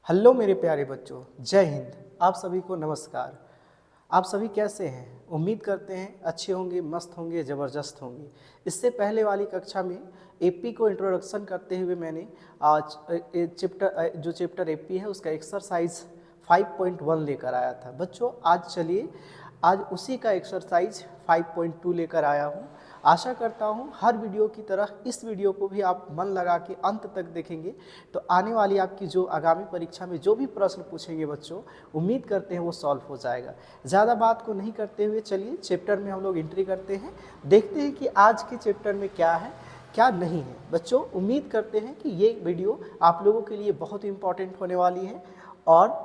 Hello मेरे प्यारे बच्चों, जय हिंद। आप सभी को नमस्कार। आप सभी कैसे हैं? उम्मीद करते हैं अच्छे होंगे, मस्त होंगे, ज़बरदस्त होंगे। इससे पहले वाली कक्षा में एपी को इंट्रोडक्शन करते हुए मैंने आज जो चैप्टर एपी है उसका एक्सरसाइज 5.1 लेकर आया था। बच्चों आज चलिए आज उसी का एक्सरसाइज 5.2 लेकर आया हूँ। आशा करता हूँ हर वीडियो की तरह इस वीडियो को भी आप मन लगा के अंत तक देखेंगे तो आने वाली आपकी जो आगामी परीक्षा में जो भी प्रश्न पूछेंगे बच्चों, उम्मीद करते हैं वो सॉल्व हो जाएगा। ज़्यादा बात को नहीं करते हुए चलिए चैप्टर में हम लोग एंट्री करते हैं, देखते हैं कि आज के चैप्टर में क्या है क्या नहीं है। बच्चों उम्मीद करते हैं कि ये वीडियो आप लोगों के लिए बहुत इंपॉर्टेंट होने वाली है और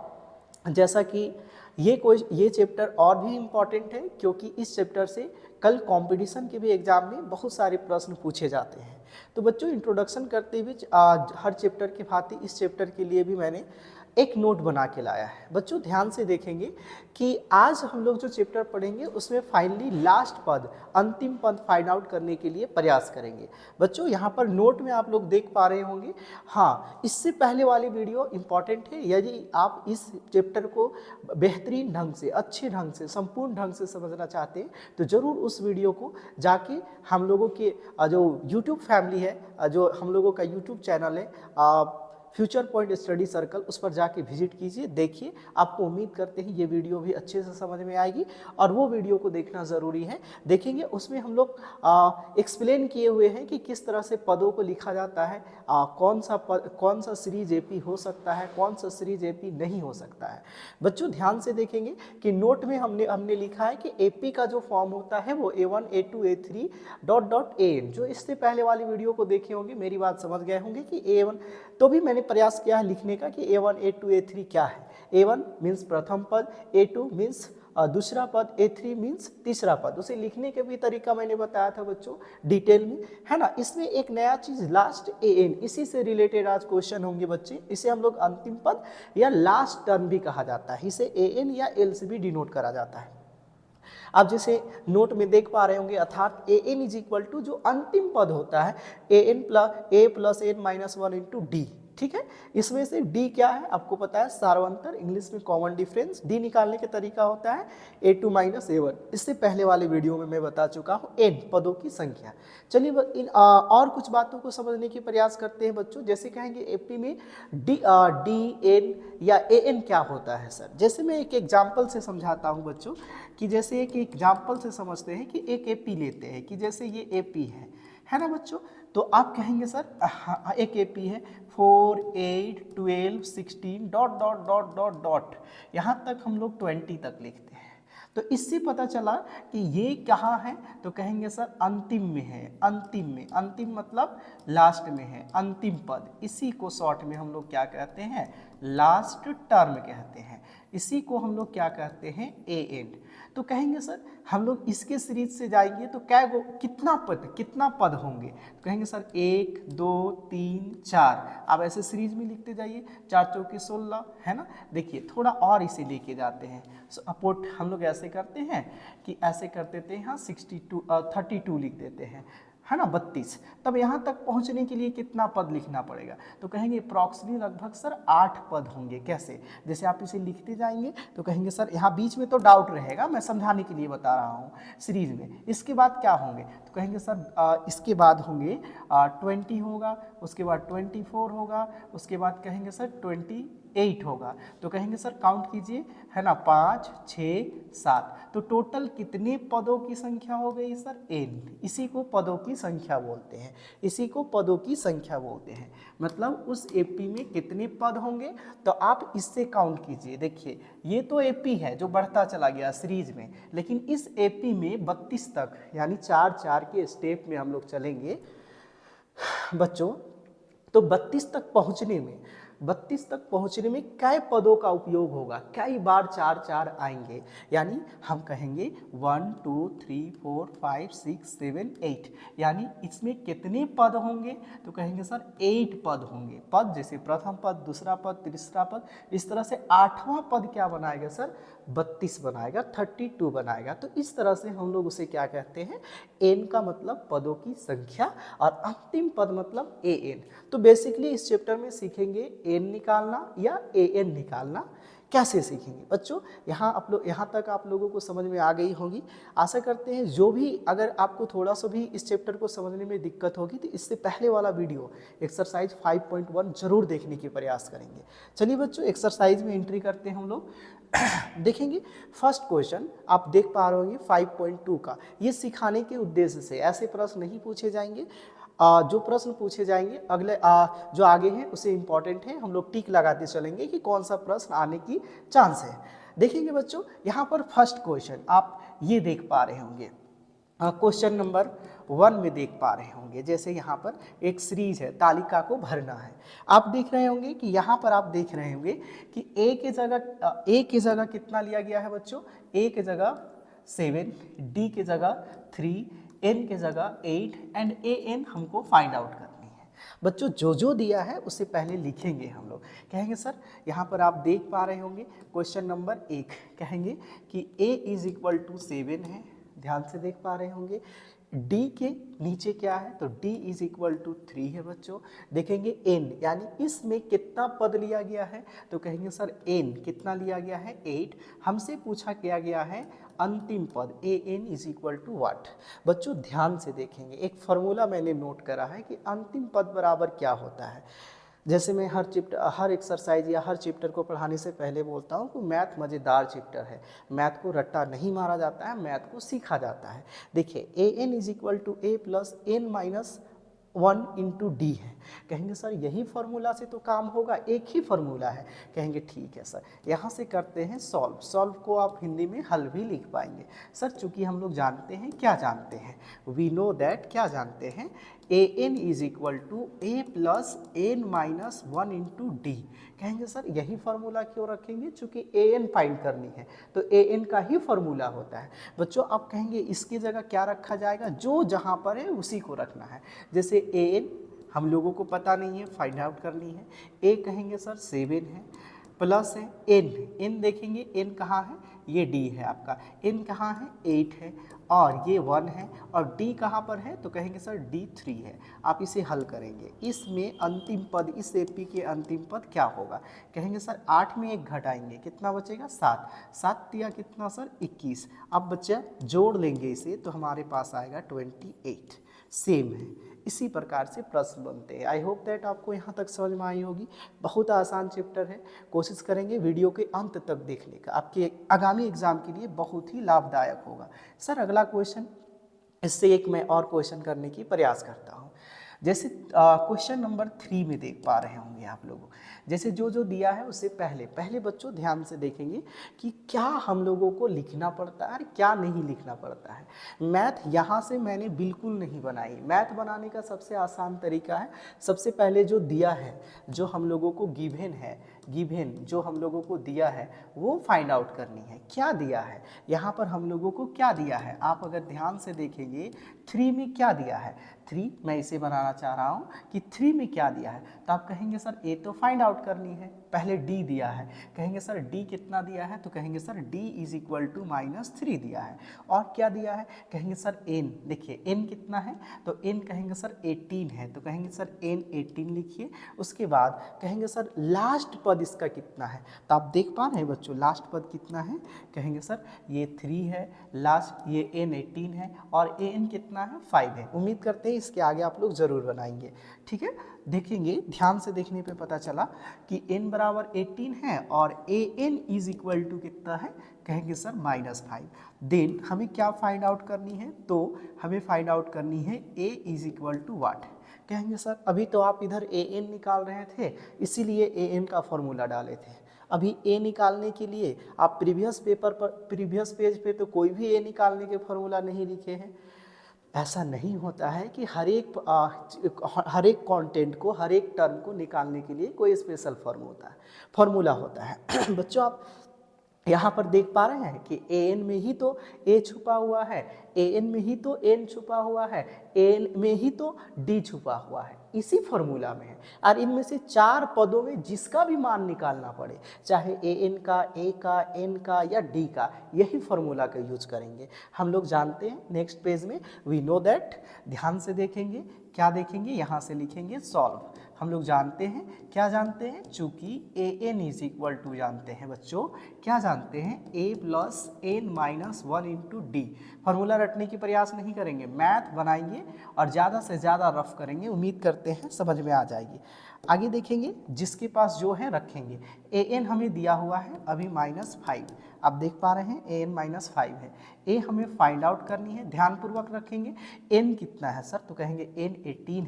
जैसा कि ये चैप्टर और भी इम्पॉर्टेंट है क्योंकि इस चैप्टर से कल कंपटीशन के भी एग्जाम में बहुत सारे प्रश्न पूछे जाते हैं। तो बच्चों इंट्रोडक्शन करते हुए हर चैप्टर के भांति इस चैप्टर के लिए भी मैंने एक नोट बना के लाया है। बच्चों ध्यान से देखेंगे कि आज हम लोग जो चैप्टर पढ़ेंगे उसमें फाइनली लास्ट पद, अंतिम पद फाइंड आउट करने के लिए प्रयास करेंगे। बच्चों यहाँ पर नोट में आप लोग देख पा रहे होंगे। हाँ, इससे पहले वाली वीडियो इंपॉर्टेंट है। यदि आप इस चैप्टर को बेहतरीन ढंग से, अच्छे ढंग से, संपूर्ण ढंग से समझना चाहते हैं तो ज़रूर उस वीडियो को जाके हम लोगों के जो यूट्यूब फैमिली है, जो हम लोगों का यूट्यूब चैनल है फ्यूचर पॉइंट स्टडी सर्कल, उस पर जाके विजिट कीजिए, देखिए। आपको उम्मीद करते हैं ये वीडियो भी अच्छे से समझ में आएगी और वो वीडियो को देखना ज़रूरी है। देखेंगे उसमें हम लोग एक्सप्लेन किए हुए हैं कि किस तरह से पदों को लिखा जाता है, कौन सा सीरीज एपी हो सकता है, कौन सा सीरीज एपी नहीं हो सकता है। बच्चों ध्यान से देखेंगे कि नोट में हमने लिखा है कि एपी का जो फॉर्म होता है वो A1 A2 A3 AN। जो इससे पहले वाली वीडियो को देखे होंगे मेरी बात समझ गए होंगे कि A1, तो भी मैंने प्रयास किया है लिखने का कि A1 A2 A3 क्या है। A1 मीन्स प्रथम पद, A2 मीन्स दूसरा पद, A3 मीन्स तीसरा पद। उसे लिखने का भी तरीका मैंने बताया था बच्चों डिटेल में, है ना। इसमें एक नया चीज लास्ट AN, इसी से रिलेटेड आज क्वेश्चन होंगे बच्चे। इसे हम लोग अंतिम पद या लास्ट टर्म भी कहा जाता है, इसे AN या L से भी डिनोट करा जाता है। आप जैसे नोट में देख पा रहे होंगे, अर्थात AN इज इक्वल टू जो अंतिम पद होता है A plus N minus 1 into D. ठीक है, इसमें से डी क्या है आपको पता है, सार्वंतर, इंग्लिश में कॉमन डिफरेंस। डी निकालने का तरीका होता है A2 माइनस A1। इससे पहले वाले वीडियो में मैं बता चुका हूँ N पदों की संख्या। चलिए और कुछ बातों को समझने की प्रयास करते हैं बच्चों। जैसे कहेंगे एपी में डी एन या AN क्या होता है सर। जैसे मैं एक एग्जाम्पल से समझाता हूँ बच्चों, कि जैसे एक एग्जाम्पल से समझते हैं कि एक एपी लेते हैं कि जैसे ये एपी है ना बच्चों। तो आप कहेंगे सर एक एपी है 4 8 12 16 dot dot dot dot dot, यहाँ तक हम लोग 20 तक लिखते हैं। तो इससे पता चला कि ये कहाँ है, तो कहेंगे सर अंतिम में है। अंतिम में, अंतिम मतलब लास्ट में है, अंतिम पद। इसी को शॉर्ट में हम लोग क्या कहते हैं, लास्ट टर्म कहते हैं। इसी को हम लोग क्या कहते हैं, AN। तो कहेंगे सर हम लोग इसके सीरीज से जाएंगे तो कितना पद होंगे, तो कहेंगे सर 1 2 3 4। आप ऐसे सीरीज में लिखते जाइए, 4 चौके 16, है ना। देखिए थोड़ा और इसे लेके जाते हैं, सपोर्ट हम लोग ऐसे करते हैं कि ऐसे कर देते हैं, हाँ 32 लिख देते हैं, है ना 32। तब यहाँ तक पहुँचने के लिए कितना पद लिखना पड़ेगा, तो कहेंगे अप्रॉक्सीमेटली लगभग सर 8 पद होंगे। कैसे, जैसे आप इसे लिखते जाएंगे तो कहेंगे सर यहाँ बीच में तो डाउट रहेगा, मैं समझाने के लिए बता रहा हूँ सीरीज में। इसके बाद क्या होंगे, तो कहेंगे सर इसके बाद होंगे 20 होगा, उसके बाद 24 होगा, उसके बाद कहेंगे सर 28 होगा। तो कहेंगे सर काउंट कीजिए, है ना 5 6 7। तो टोटल कितने पदों की संख्या हो गई सर, N। इसी को पदों की संख्या बोलते हैं, इसी को पदों की संख्या बोलते हैं। मतलब उस एपी में कितने पद होंगे, तो आप इससे काउंट कीजिए। देखिए ये तो एपी है जो बढ़ता चला गया सीरीज में, लेकिन इस एपी में 32 तक, यानी 4 के स्टेप में हम लोग चलेंगे बच्चों। तो 32 तक पहुंचने में कै पदों का उपयोग होगा, कई बार 4 आएंगे। यानी हम कहेंगे 1 2 3 4 5 6 7 8, यानी इसमें कितने पद होंगे, तो कहेंगे सर 8 पद होंगे। पद जैसे प्रथम पद, दूसरा पद, तीसरा पद, इस तरह से 8वां पद क्या बनाएगा सर, 32 बनाएगा, 32 बनाएगा। तो इस तरह से हम लोग उसे क्या कहते हैं, N का मतलब पदों की संख्या और अंतिम पद मतलब AN। तो बेसिकली इस चैप्टर में सीखेंगे एन निकालना या ए एन निकालना कैसे सीखेंगे बच्चों। यहाँ तक आप लोगों को समझ में आ गई होगी। आशा करते हैं जो भी अगर आपको थोड़ा सा भी इस चैप्टर को समझने में दिक्कत होगी तो इससे पहले वाला वीडियो एक्सरसाइज 5.1 जरूर देखने की प्रयास करेंगे। चलिए बच्चों एक्सरसाइज में एंट्री करते हैं हम लोग। देखेंगे फर्स्ट क्वेश्चन आप देख पा रहे होंगे 5.2 का। ये सिखाने के उद्देश्य से ऐसे प्रश्न नहीं पूछे जाएंगे। जो प्रश्न पूछे जाएंगे अगले जो आगे हैं उसे इम्पॉर्टेंट है, हम लोग टिक लगाते चलेंगे कि कौन सा प्रश्न आने की चांस है। देखेंगे बच्चों यहाँ पर फर्स्ट क्वेश्चन आप ये देख पा रहे होंगे, क्वेश्चन नंबर 1 में देख पा रहे होंगे। जैसे यहाँ पर एक सीरीज है, तालिका को भरना है। आप देख रहे होंगे कि यहाँ पर आप देख रहे होंगे कि ए की जगह कितना लिया गया है बच्चों, ए की जगह 7, डी की जगह 3, एन की जगह 8 एंड ए एन हमको फाइंड आउट करनी है। बच्चों जो दिया है उससे पहले लिखेंगे हम लोग। कहेंगे सर यहाँ पर आप देख पा रहे होंगे क्वेश्चन नंबर 1, कहेंगे कि a इज इक्वल टू 7 है, ध्यान से देख पा रहे होंगे। d के नीचे क्या है तो d इज इक्वल टू 3 है बच्चों। देखेंगे n यानी इसमें कितना पद लिया गया है तो कहेंगे सर n कितना लिया गया है 8। हमसे पूछा गया है अंतिम पद ए एन इज इक्वल टू वाट। बच्चों ध्यान से देखेंगे, एक फॉर्मूला मैंने नोट करा है कि अंतिम पद बराबर क्या होता है। जैसे मैं हर एक्सरसाइज या हर चैप्टर को पढ़ाने से पहले बोलता हूँ कि मैथ मज़ेदार चैप्टर है, मैथ को रट्टा नहीं मारा जाता है, मैथ को सीखा जाता है। देखिए a n is equal to a plus n minus 1 into d है। कहेंगे सर यही फार्मूला से तो काम होगा, एक ही फार्मूला है। कहेंगे ठीक है सर, यहाँ से करते हैं सॉल्व को आप हिंदी में हल भी लिख पाएंगे। सर चूंकि हम लोग जानते हैं, क्या जानते हैं, वी नो दैट, क्या जानते हैं, a n is equal to a plus n minus 1 into d. कहेंगे सर यही फार्मूला क्यों रखेंगे, चूंकि ए एन फाइंड करनी है तो ए एन का ही फार्मूला होता है। बच्चों आप कहेंगे इसकी जगह क्या रखा जाएगा, जो जहाँ पर है उसी को रखना है। जैसे ए एन हम लोगों को पता नहीं है, फाइंड आउट करनी है। ए कहेंगे सर 7 है, प्लस है एन देखेंगे एन कहाँ है, ये डी है आपका, एन कहाँ है 8 है और ये 1 है, और डी कहाँ पर है तो कहेंगे सर डी 3 है। आप इसे हल करेंगे, इसमें अंतिम पद, इस एपी के अंतिम पद क्या होगा। कहेंगे सर 8 में 1 घटाएंगे, कितना बचेगा 7 दिया कितना सर 21। अब बच्चा जोड़ लेंगे इसे तो हमारे पास आएगा 28। सेम है, इसी प्रकार से प्रश्न बनते हैं। आई होप दैट आपको यहाँ तक समझ में आई होगी। बहुत आसान चैप्टर है, कोशिश करेंगे वीडियो के अंत तक देखने का, आपके आगामी एग्जाम के लिए बहुत ही लाभदायक होगा। सर अगला क्वेश्चन, इससे एक मैं और क्वेश्चन करने की प्रयास करता हूँ। जैसे क्वेश्चन नंबर 3 में देख पा रहे होंगे आप लोगों, जैसे जो दिया है उससे पहले बच्चों ध्यान से देखेंगे कि क्या हम लोगों को लिखना पड़ता है और क्या नहीं लिखना पड़ता है। मैथ यहाँ से मैंने बिल्कुल नहीं बनाई। मैथ बनाने का सबसे आसान तरीका है, सबसे पहले जो दिया है, जो हम लोगों को गिवन जो हम लोगों को दिया है वो फाइंड आउट करनी है। क्या दिया है यहाँ पर हम लोगों को, क्या दिया है आप अगर ध्यान से देखेंगे 3 में क्या दिया है, 3 मैं इसे बनाना चाह रहा हूँ कि 3 में क्या दिया है तो आप कहेंगे सर ए तो फाइंड आउट करनी है। पहले डी दिया है, कहेंगे सर डी कितना दिया है तो कहेंगे sir D is equal to -3 दिया है। और क्या दिया है, कहेंगे सर एन, देखिए एन कितना है तो एन कहेंगे सर 18 है तो कहेंगे सर एन 18 लिखिए। उसके बाद कहेंगे सर लास्ट पद इसका कितना है तो आप देख पा रहे हैं बच्चों लास्ट पद कितना है, कहेंगे सर ये 3 है, लास्ट ये एन 18 है और ए एन कितना है 5 है। उम्मीद करते हैं इसके आगे आप लोग जरूर बनाएंगे, ठीक है। देखेंगे ध्यान से देखने पे पता चला कि n बराबर 18 है और ए एन इज इक्वल टू कितना है, कहेंगे सर -5। देन हमें क्या फाइंड आउट करनी है तो हमें फाइंड आउट करनी है a इज इक्वल टू वाट। कहेंगे सर अभी तो आप इधर ए एन निकाल रहे थे इसीलिए ए एन का फॉर्मूला डाले थे। अभी ए निकालने के लिए आप प्रीवियस पेज पे तो कोई भी ए निकालने के फॉर्मूला नहीं लिखे हैं। ऐसा नहीं होता है कि हर एक कंटेंट को, हर एक टर्म को निकालने के लिए कोई स्पेशल फॉर्मूला होता है। बच्चों आप यहाँ पर देख पा रहे हैं कि ए एन में ही तो ए छुपा हुआ है, ए एन में ही तो एन छुपा हुआ है, ए एन में ही तो डी छुपा हुआ है, इसी फॉर्मूला में है। और इनमें से 4 पदों में जिसका भी मान निकालना पड़े, चाहे ए एन का, ए का, एन का या डी का, यही फॉर्मूला का यूज करेंगे। हम लोग जानते हैं, नेक्स्ट पेज में वी नो दैट। ध्यान से देखेंगे, क्या देखेंगे, यहाँ से लिखेंगे सॉल्व। हम लोग जानते हैं, क्या जानते हैं, चूंकि a n is equal to जानते हैं बच्चों, क्या जानते हैं, a plus n minus 1 into d. Formula रटने की प्रयास नहीं करेंगे, मैथ बनाएंगे और ज़्यादा से ज़्यादा रफ करेंगे, उम्मीद करते हैं समझ में आ जाएगी। आगे देखेंगे, जिसके पास जो है रखेंगे। ए एन हमें दिया हुआ है अभी -5, आप देख पा रहे हैं ए एन -5 है। ए हमें फाइंड आउट करनी है, ध्यानपूर्वक रखेंगे। एन कितना है सर, तो कहेंगे एन 18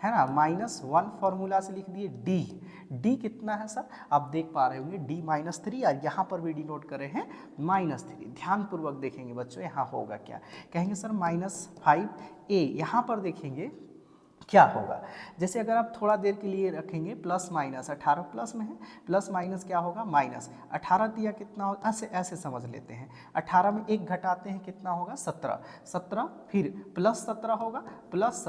है ना, -1 फॉर्मूला से लिख दिए। डी कितना है सर, आप देख पा रहे होंगे डी -3, और यहाँ पर भी डी नोट कर रहे हैं -3। ध्यानपूर्वक देखेंगे बच्चों यहाँ होगा क्या, कहेंगे सर -5 ए, यहाँ पर देखेंगे क्या होगा। जैसे अगर आप थोड़ा देर के लिए रखेंगे प्लस माइनस, 18 प्लस में है, प्लस माइनस क्या होगा माइनस, 18 दिया कितना होगा, ऐसे समझ लेते हैं। 18 में 1 घटाते हैं कितना होगा 17, 17 फिर प्लस 17 होगा, प्लस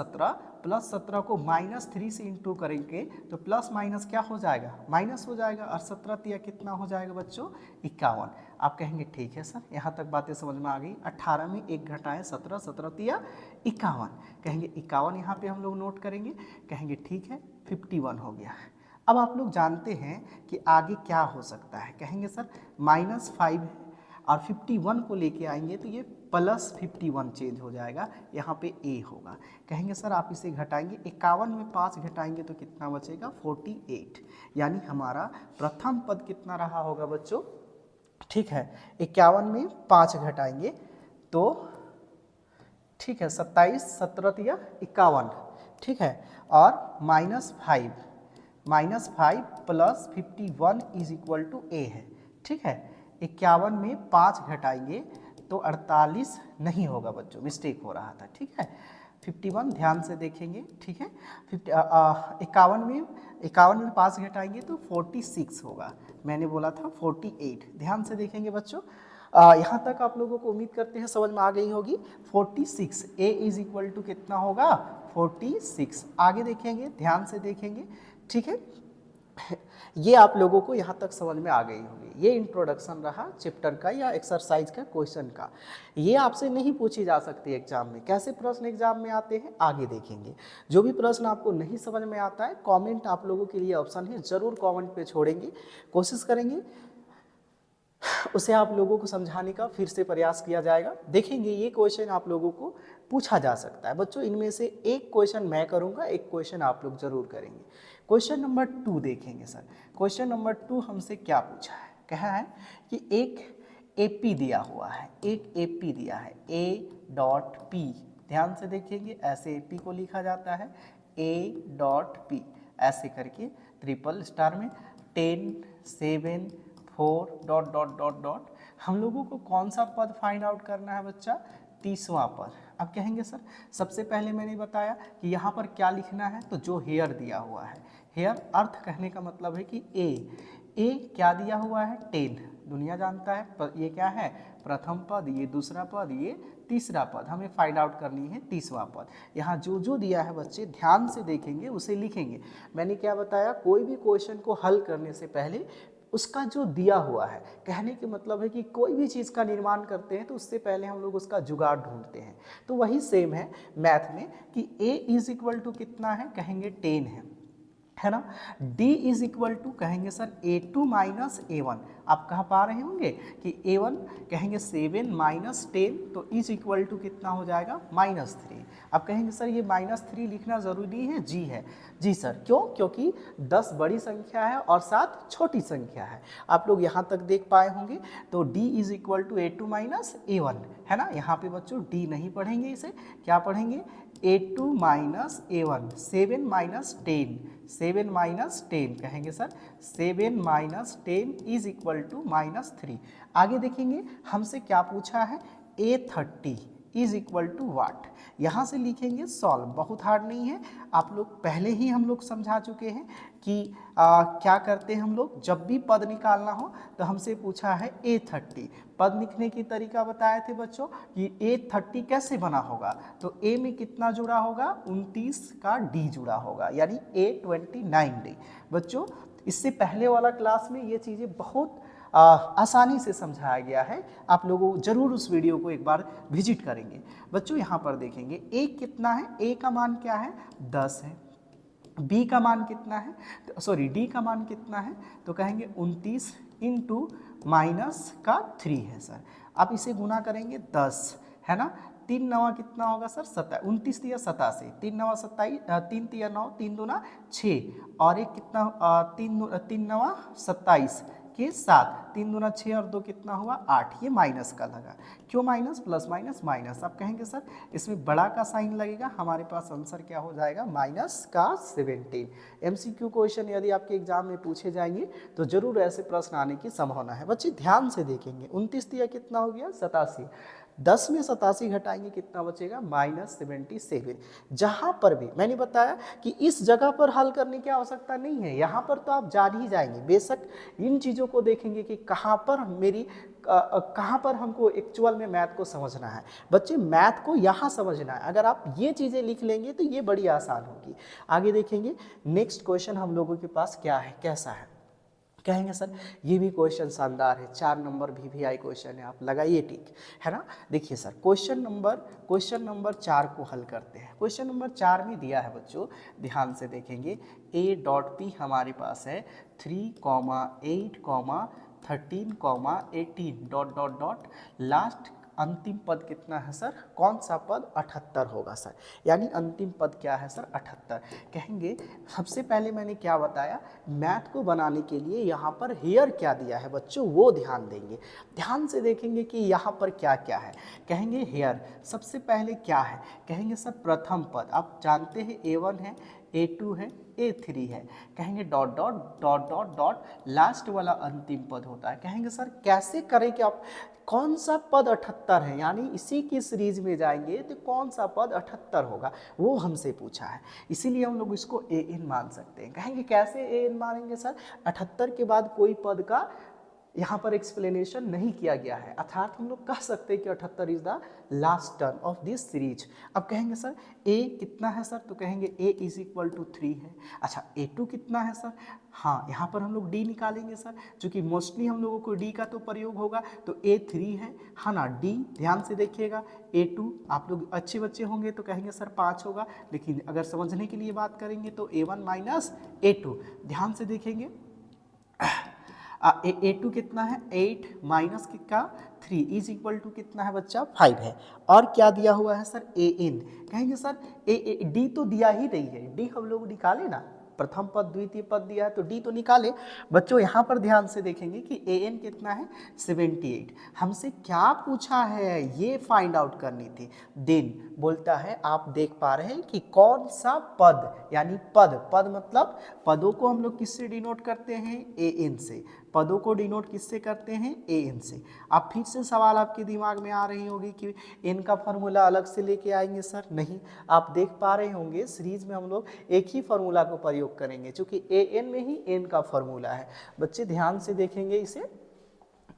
17 को -3 से इंटू करेंगे तो प्लस माइनस क्या हो जाएगा, माइनस हो जाएगा, और 17 तिया कितना हो जाएगा बच्चों 51। आप कहेंगे ठीक है सर, यहाँ तक बातें समझ में आ गई। 18 में 1 घटाएं 17, 17 तिया 51, कहेंगे 51 यहाँ पे हम लोग नोट करेंगे, कहेंगे ठीक है 51 हो गया। अब आप लोग जानते हैं कि आगे क्या हो सकता है, कहेंगे सर -5 है और 51 को लेके आएंगे तो ये +51 चेंज हो जाएगा, यहाँ पे ए होगा। कहेंगे सर आप इसे घटाएंगे, 51 में 5 घटाएंगे तो कितना बचेगा 48, यानी हमारा प्रथम पद कितना रहा होगा बच्चों, ठीक है 51 में 5 घटाएंगे तो ठीक है 27, 17 या 51, ठीक है, और -5 प्लस 51 इज इक्वल टू ए है, ठीक है। 51 में 5 घटाएंगे तो 48 नहीं होगा बच्चों, मिस्टेक हो रहा था, ठीक है। 51 ध्यान से देखेंगे, ठीक है। 51 में 5 घटाएंगे तो 46 होगा, मैंने बोला था 48, ध्यान से देखेंगे बच्चों। यहाँ तक आप लोगों को उम्मीद करते हैं समझ में आ गई होगी। 46 ए इज इक्वल टू कितना होगा 46। आगे देखेंगे, ध्यान से देखेंगे, ठीक है। ये आप लोगों को यहाँ तक समझ में आ गई होगी। ये इंट्रोडक्शन रहा चैप्टर का या एक्सरसाइज का क्वेश्चन का। ये आपसे नहीं पूछी जा सकती एग्जाम में। कैसे प्रश्न एग्जाम में आते हैं आगे देखेंगे। जो भी प्रश्न आपको नहीं समझ में आता है, कमेंट आप लोगों के लिए ऑप्शन है, ज़रूर कमेंट पे छोड़ेंगे, कोशिश करेंगे उसे आप लोगों को समझाने का फिर से प्रयास किया जाएगा। देखेंगे ये क्वेश्चन आप लोगों को पूछा जा सकता है बच्चों। इनमें से एक क्वेश्चन मैं करूंगा, एक क्वेश्चन आप लोग जरूर करेंगे। क्वेश्चन नंबर 2 देखेंगे सर। क्वेश्चन नंबर 2 हमसे क्या पूछा है, कहा है कि एक एपी दिया हुआ है, एक एपी दिया है A.P। ध्यान से देखेंगे, ऐसे एपी को लिखा जाता है A.P, ऐसे करके ट्रिपल स्टार में 10, 7, 4 ... हम लोगों को कौन सा पद फाइंड आउट करना है बच्चा, 30वां पद। अब कहेंगे सर सबसे पहले मैंने बताया कि यहाँ पर क्या लिखना है, तो जो हेयर दिया हुआ है, हेयर अर्थ कहने का मतलब है कि ए क्या दिया हुआ है 10, दुनिया जानता है ये क्या है प्रथम पद, ये दूसरा पद, ये तीसरा पद, हमें फाइंड आउट करनी है 30वां पद। यहाँ जो जो दिया है बच्चे ध्यान से देखेंगे, उसे लिखेंगे। मैंने क्या बताया, कोई भी क्वेश्चन को हल करने से पहले उसका जो दिया हुआ है, कहने के मतलब है कि कोई भी चीज़ का निर्माण करते हैं तो उससे पहले हम लोग उसका जुगाड़ ढूंढते हैं। तो वही सेम है मैथ में कि a इज इक्वल टू कितना है, कहेंगे 10 है ना। d इज इक्वल टू कहेंगे सर A2 माइनस A1। आप कह पा रहे होंगे कि A1 कहेंगे 7 माइनस 10 तो इज इक्वल टू कितना हो जाएगा -3। अब कहेंगे सर ये -3 लिखना ज़रूरी है, जी है, जी सर। क्यों, क्योंकि 10 बड़ी संख्या है और 7 छोटी संख्या है। आप लोग यहाँ तक देख पाए होंगे। तो d is equal to A2 minus A1 है ना। यहाँ पे बच्चों d नहीं पढ़ेंगे, इसे क्या पढ़ेंगे A2 minus A1। 7 minus 10, 7 minus 10 कहेंगे sir 7 minus 10 is equal to -3। आगे देखेंगे हमसे क्या पूछा है, A30 इज इक्वल टू वाट। यहाँ से लिखेंगे सॉल्व, बहुत हार्ड नहीं है। आप लोग पहले ही हम लोग समझा चुके हैं कि क्या करते हैं हम लोग, जब भी पद निकालना हो तो हमसे पूछा है A30। पद लिखने की तरीका बताए थे बच्चों कि A30 कैसे बना होगा, तो A में कितना जुड़ा होगा 29 का D जुड़ा होगा, यानी A29 D। बच्चों इससे पहले वाला क्लास में ये चीज़ें बहुत आसानी से समझाया गया है। आप लोगों जरूर उस वीडियो को एक बार विजिट करेंगे। बच्चों यहाँ पर देखेंगे A कितना है, A का मान क्या है 10 है, बी का मान कितना है, सॉरी डी का मान कितना है, तो कहेंगे 29 इंटू माइनस का 3 है सर। आप इसे गुना करेंगे 10 है ना, 3 नवा कितना होगा सर 29 तिया 87, 3 नवा 27, 3 तिया 9, 3 दूना 6 और एक कितना 3 नवा 27 के 7, 3 दूना 6 और 2 कितना हुआ 8, ये माइनस का लगा। क्यों माइनस, प्लस माइनस माइनस। आप कहेंगे सर इसमें बड़ा का साइन लगेगा, हमारे पास आंसर क्या हो जाएगा माइनस का 17। एमसीक्यू क्वेश्चन यदि आपके एग्जाम में पूछे जाएंगे तो जरूर ऐसे प्रश्न आने की संभावना है। बच्चे ध्यान से देखेंगे, 29 दिया कितना हो गया 87, 10 में 87 घटाएंगे कितना बचेगा -77। जहाँ पर भी मैंने बताया कि इस जगह पर हल करने की आवश्यकता नहीं है, यहाँ पर तो आप जान ही जाएंगे। बेशक इन चीज़ों को देखेंगे कि कहाँ पर कहाँ पर हमको एक्चुअल में मैथ को समझना है। बच्चे मैथ को यहाँ समझना है, अगर आप ये चीज़ें लिख लेंगे तो ये बड़ी आसान होगी। आगे देखेंगे नेक्स्ट क्वेश्चन हम लोगों के पास क्या है, कैसा है। कहेंगे सर ये भी क्वेश्चन शानदार है, 4 नंबर VVI क्वेश्चन है, आप लगाइए टिक, है ना। देखिए सर क्वेश्चन नंबर 4 को हल करते हैं। क्वेश्चन नंबर 4 में दिया है बच्चों, ध्यान से देखेंगे, A.P हमारे पास है 3, 8, 13, 18 डॉट डॉट डॉट, लास्ट अंतिम पद कितना है सर, कौन सा पद 78 होगा सर, यानी अंतिम पद क्या है सर 78। कहेंगे सबसे पहले मैंने क्या बताया, मैथ को बनाने के लिए यहाँ पर हेयर क्या दिया है बच्चों वो ध्यान देंगे। ध्यान से देखेंगे कि यहाँ पर क्या क्या है। कहेंगे हेयर सबसे पहले क्या है, कहेंगे सर प्रथम पद, आप जानते हैं A1 है, A2 है, A3 है। कहेंगे dot dot dot dot dot, last वाला अंतिम पद होता है। कहेंगे सर कैसे करें कि आप कौन सा पद 78 है, यानी इसी की सीरीज में जाएंगे तो कौन सा पद 78 होगा वो हमसे पूछा है, इसीलिए हम लोग इसको AN मान सकते हैं। कहेंगे कैसे AN मानेंगे सर, 78 के बाद कोई पद का यहाँ पर एक्सप्लेनेशन नहीं किया गया है, अर्थात हम लोग कह सकते हैं कि 78 is the last term of this series. अब कहेंगे सर A कितना है सर, तो कहेंगे A इज इक्वल टू 3 है। अच्छा A2 कितना है सर, हाँ यहाँ पर हम लोग D निकालेंगे सर, चूँकि मोस्टली हम लोगों को D का तो प्रयोग होगा, तो A3 है ना। D ध्यान से देखिएगा, A2 आप लोग अच्छे बच्चे होंगे तो कहेंगे सर 5 होगा, लेकिन अगर समझने के लिए बात करेंगे तो A1 माइनस A2, ध्यान से देखेंगे A2 कितना है 8 माइनस का 3 इज इक्वल टू कितना है बच्चा 5 है। और क्या दिया हुआ है सर AN, कहेंगे सर D तो दिया ही नहीं है, D हम लोग निकाले ना, प्रथम पद द्वितीय पद दिया है तो D तो निकाले। बच्चों यहाँ पर ध्यान से देखेंगे कि AN कितना है 78, हमसे क्या पूछा है ये फाइंड आउट करनी थी। देन बोलता है आप देख पा रहे हैं कि कौन सा पद, यानी पद मतलब पदों को हम लोग किससे डिनोट करते हैं AN से, पदों को डिनोट किससे करते हैं AN से। अब फिर से सवाल आपके दिमाग में आ रही होगी कि N का फॉर्मूला अलग से लेके आएंगे सर, नहीं, आप देख पा रहे होंगे सीरीज में हम लोग एक ही फॉर्मूला को प्रयोग करेंगे, क्योंकि AN में ही N का फॉर्मूला है। बच्चे ध्यान से देखेंगे इसे,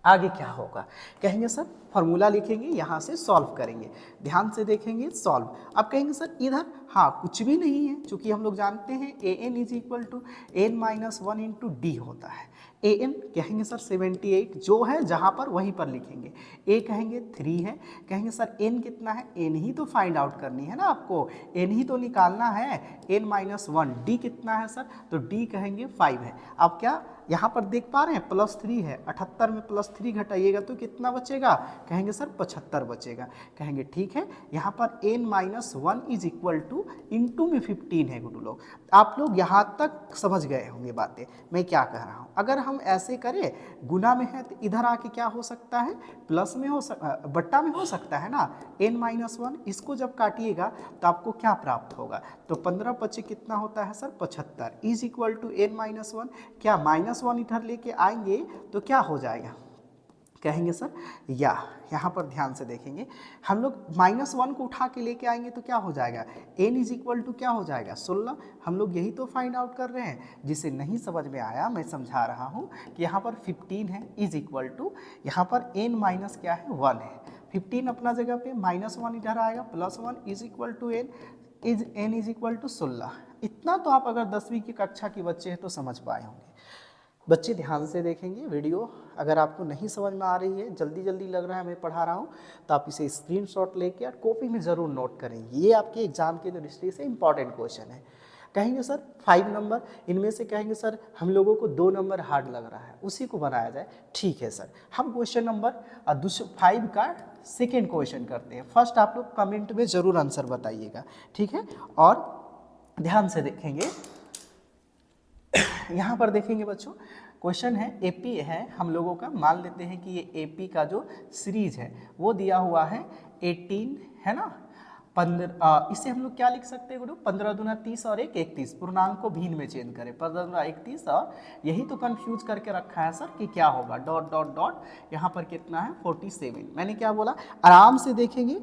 आगे क्या होगा, कहेंगे सर फॉर्मूला लिखेंगे, यहाँ से सॉल्व करेंगे, ध्यान से देखेंगे सॉल्व। अब कहेंगे सर इधर हाँ कुछ भी नहीं है, क्योंकि हम लोग जानते हैं AN is equal to N minus 1 into D होता है। AN कहेंगे सर 78 जो है जहाँ पर वहीं पर लिखेंगे, A कहेंगे 3 है, कहेंगे सर N कितना है, N ही तो फाइंड आउट करनी है ना आपको, N ही तो निकालना है, N माइनस 1, D कितना है सर, तो D कहेंगे 5 है। अब क्या यहाँ पर देख पा रहे हैं +3 है, 78 में +3 घटाइएगा तो कितना बचेगा, कहेंगे सर 75 बचेगा। कहेंगे ठीक है, यहाँ पर N minus 1 is equal two into में 15 है गुरु लोग, आप लोग यहाँ तक समझ गए होंगे बातें मैं क्या कह रहा हूँ। अगर हम ऐसे करें गुना में है तो इधर आके क्या हो सकता है, प्लस में हो बट्टा में हो सकता है ना, N माइनस 1, इसको जब काटिएगा तो आपको क्या प्राप्त होगा, तो 15 पच्चीस कितना होता है sir 75 is equal to N minus 1, क्या -1 इधर लेके आएंगे तो क्या हो जाएगा, कहेंगे सर यहाँ पर ध्यान से देखेंगे, हम लोग -1 को उठा के लेके आएंगे तो क्या हो जाएगा, N इज इक्वल टू क्या हो जाएगा 16। हम लोग यही तो फाइंड आउट कर रहे हैं, जिसे नहीं समझ में आया मैं समझा रहा हूँ कि यहाँ पर 15 है इज इक्वल टू, यहाँ पर N माइनस क्या है 1 है, 15 अपना जगह पे -1 इधर आएगा +1 is equal to N is equal to 16। इतना तो आप अगर 10वीं की कक्षा के बच्चे हैं तो समझ पाए होंगे। बच्चे ध्यान से देखेंगे वीडियो, अगर आपको नहीं समझ में आ रही है, जल्दी जल्दी लग रहा है मैं पढ़ा रहा हूँ, तो आप इसे स्क्रीनशॉट लेके और कॉपी में ज़रूर नोट करें, ये आपके एग्जाम के दृष्टि से इम्पॉर्टेंट क्वेश्चन है। कहेंगे सर 5 नंबर, इनमें से कहेंगे सर हम लोगों को 2 नंबर हार्ड लग रहा है, उसी को बनाया जाए। ठीक है सर, हम क्वेश्चन नंबर 5 का सेकेंड क्वेश्चन करते हैं। फर्स्ट आप लोग कमेंट में जरूर आंसर बताइएगा, ठीक है। और ध्यान से देखेंगे, यहाँ पर देखेंगे बच्चों, क्वेश्चन है एपी है हम लोगों का, मान लेते हैं कि ये एपी का जो सीरीज है वो दिया हुआ है 18, है ना, 15, इसे हम लोग क्या लिख सकते हैं गुरु, 15 दूना 30 और 1 31, पूर्णांक को भिन्न में चेंज करें, 15 दूना 31, और यही तो कंफ्यूज करके रखा है सर कि क्या होगा, डॉट डॉट डॉट, यहाँ पर कितना है 47। मैंने क्या बोला, आराम से देखेंगे,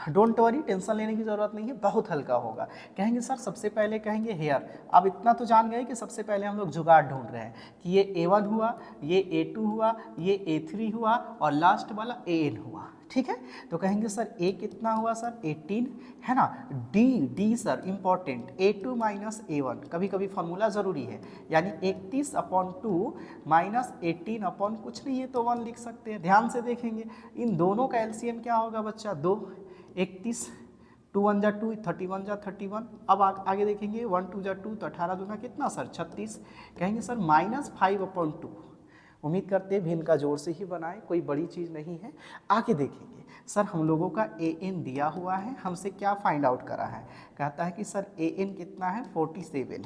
डोंट वरी, टेंशन लेने की जरूरत नहीं है, बहुत हल्का होगा। कहेंगे सर सबसे पहले कहेंगे हेयर, अब इतना तो जान गए कि सबसे पहले हम लोग जुगाड़ ढूंढ रहे हैं कि ये A1 हुआ, ये A2 हुआ, ये A3 हुआ और लास्ट वाला AN हुआ, ठीक है। तो कहेंगे सर A कितना हुआ सर 18, है ना। D sir important, A2 minus A1, कभी कभी फॉर्मूला जरूरी है, यानी 31/2 माइनस 18 कुछ नहीं है तो 1 लिख सकते हैं। ध्यान से देखेंगे इन दोनों का एलसीएम क्या होगा बच्चा, 2, 31, 2 1 जा 2, 31 जा 31। अब आगे देखेंगे 1 2 जा 2, तो 18 दूना कितना सर 36। कहेंगे सर -5/2, उम्मीद करते हैं भिन्न का जोड़ से ही बनाए, कोई बड़ी चीज़ नहीं है। आगे देखेंगे सर हम लोगों का AN दिया हुआ है, हमसे क्या फाइंड आउट करा है, कहता है कि सर AN कितना है 47 है।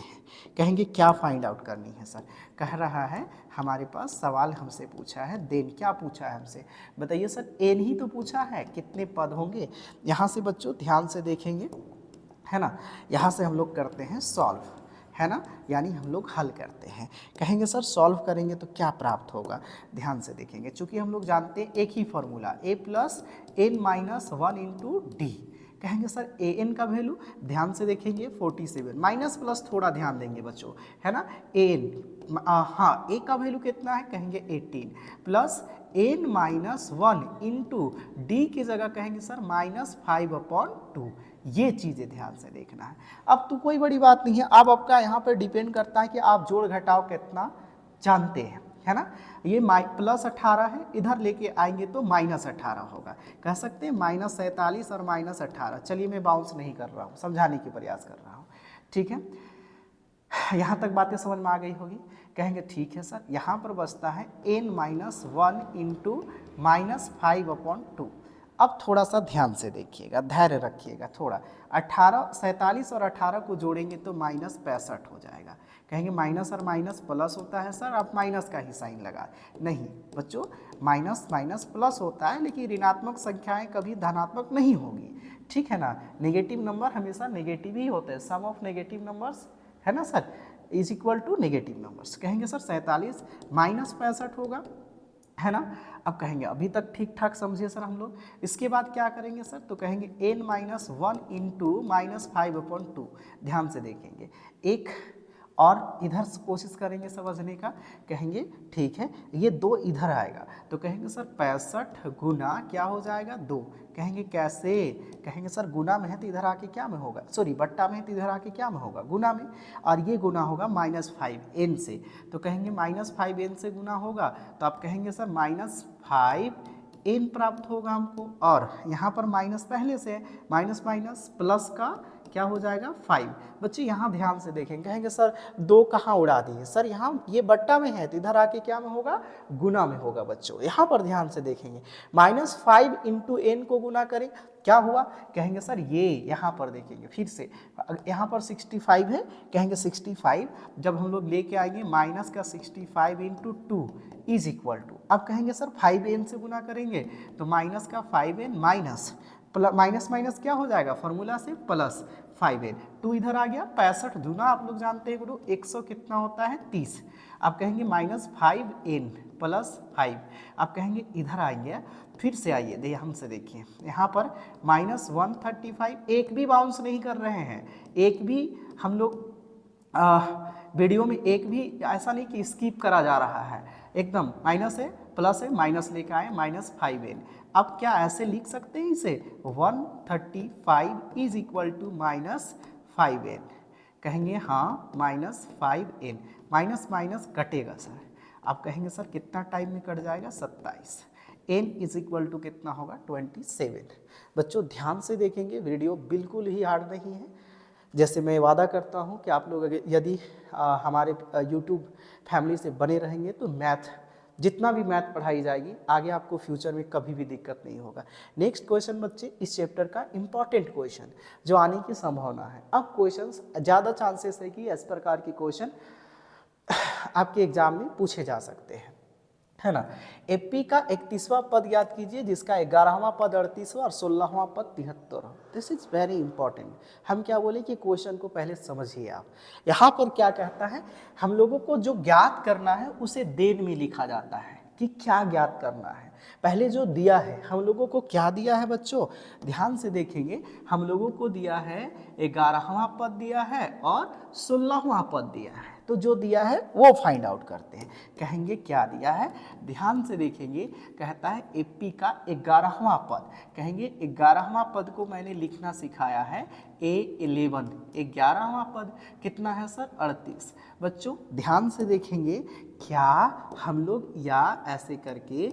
कहेंगे क्या फाइंड आउट करनी है सर, कह रहा है हमारे पास सवाल हमसे पूछा है, देन क्या पूछा है हमसे, बताइए सर N ही तो पूछा है, कितने पद होंगे। यहाँ से बच्चों ध्यान से देखेंगे, है ना, यहाँ से हम लोग करते हैं सॉल्व, है ना, यानी हम लोग हल करते हैं। कहेंगे सर सॉल्व करेंगे तो क्या प्राप्त होगा, ध्यान से देखेंगे, चूंकि हम लोग जानते हैं एक ही फॉर्मूला A + N - 1 × D। कहेंगे सर AN का वैल्यू, ध्यान से देखेंगे 47, माइनस प्लस थोड़ा ध्यान देंगे बच्चों, है ना। AN, हाँ A का वैल्यू कितना है, कहेंगे 18 प्लस N - 1 × D की जगह कहेंगे सर -5/2। ये चीज़ें ध्यान से देखना है। अब तो कोई बड़ी बात नहीं है, अब आपका यहाँ पर डिपेंड करता है कि आप जोड़ घटाव कितना जानते हैं, है ना। ये +18 है, इधर लेके आएंगे तो -18 होगा, कह सकते हैं -47 और -18। चलिए मैं बाउंस नहीं कर रहा हूँ, समझाने की प्रयास कर रहा हूँ, ठीक है। यहाँ तक बातें समझ में आ गई होगी। कहेंगे ठीक है सर, यहाँ पर बचता है N - 1 × -5/2। अब थोड़ा सा ध्यान से देखिएगा, धैर्य रखिएगा थोड़ा, 47 और 18 को जोड़ेंगे तो -65 हो जाएगा। कहेंगे माइनस और माइनस प्लस होता है सर, आप माइनस का ही साइन लगा, नहीं बच्चों, माइनस माइनस प्लस होता है, लेकिन ऋणात्मक संख्याएं कभी धनात्मक नहीं होगी, ठीक है ना। नेगेटिव नंबर हमेशा नेगेटिव ही होते हैं, सम ऑफ नेगेटिव नंबर्स, है ना sir, is equal to negative numbers. कहेंगे सर 47 -65 होगा, है ना। अब कहेंगे अभी तक ठीक ठाक समझिए सर हम लोग, इसके बाद क्या करेंगे सर, तो कहेंगे N - 1 × -5/2। ध्यान से देखेंगे, एक और इधर कोशिश करेंगे समझने का। कहेंगे ठीक है, ये 2 इधर आएगा तो कहेंगे सर 65 गुना क्या हो जाएगा 2। कहेंगे कैसे, कहेंगे सर गुना में है तो इधर आके क्या में होगा, सॉरी बट्टा में है तो इधर आके क्या में होगा, गुना में, और ये गुना होगा -5n से। तो कहेंगे -5n से गुना होगा तो आप कहेंगे सर -5n प्राप्त होगा हमको, और यहाँ पर माइनस पहले से है, माइनस माइनस प्लस का क्या हो जाएगा 5। बच्चे यहाँ ध्यान से देखेंगे, कहेंगे सर 2 कहाँ उड़ा दिए, सर यहाँ ये बट्टा में है तो इधर आके क्या में होगा, गुना में होगा बच्चों। यहाँ पर ध्यान से देखेंगे, -5 × n को गुना करें क्या हुआ, कहेंगे सर ये यहाँ पर देखेंगे फिर से, यहाँ पर 65 है, कहेंगे 65 जब हम लोग लेके आएंगे माइनस का 65 × 2 इज इक्वल टू, अब कहेंगे सर 5n से गुना करेंगे तो माइनस का 5n माइनस माइनस माइनस क्या हो जाएगा फॉर्मूला से प्लस 5n, 2 इधर आ गया, 65 दूना आप लोग जानते हैं गुरु 100 कितना होता है 30। आप कहेंगे -5n + 5, आप कहेंगे इधर आएंगे, फिर से आइए दे हमसे देखिए, यहाँ पर -135, एक भी बाउंस नहीं कर रहे हैं, एक भी हम लोग वीडियो में एक भी ऐसा नहीं कि स्किप करा जा रहा है, एकदम माइनस है प्लस है, माइनस लेकर आए -5n। अब क्या ऐसे लिख सकते हैं इसे 135 इज इक्वल टू -5n, कहेंगे हाँ -5n, माइनस माइनस कटेगा सर, आप कहेंगे सर कितना टाइम में कट जाएगा 27, n इज इक्वल टू कितना होगा 27। बच्चों ध्यान से देखेंगे, वीडियो बिल्कुल ही हार्ड नहीं है, जैसे मैं वादा करता हूँ कि आप लोग यदि हमारे यूट्यूब फैमिली से बने रहेंगे तो मैथ, जितना भी मैथ पढ़ाई जाएगी आगे आपको फ्यूचर में कभी भी दिक्कत नहीं होगा। नेक्स्ट क्वेश्चन बच्चे, इस चैप्टर का इंपॉर्टेंट क्वेश्चन जो आने की संभावना है। अब क्वेश्चंस ज़्यादा चांसेस है कि इस प्रकार के क्वेश्चन आपके एग्जाम में पूछे जा सकते हैं, है ना। एपी का 31वां पद याद कीजिए, जिसका 11वां पद 38वां और 16वां पद 73। This is very important. हम क्या बोले कि क्वेश्चन को पहले समझिए आप। यहाँ पर क्या कहता है, हम लोगों को जो ज्ञात करना है उसे देन में लिखा जाता है कि क्या ज्ञात करना है। पहले जो दिया है, हम लोगों को क्या दिया है बच्चों, ध्यान से देखेंगे। हम लोगों को दिया है 11वां पद दिया है और 16वां पद दिया है। तो जो दिया है वो फाइंड आउट करते हैं। कहेंगे क्या दिया है, ध्यान से देखेंगे। कहता है एपी का 11वां पद, कहेंगे 11वां पद को मैंने लिखना सिखाया है A11। 11वां पद कितना है सर, 38। बच्चों ध्यान से देखेंगे, क्या हम लोग या ऐसे करके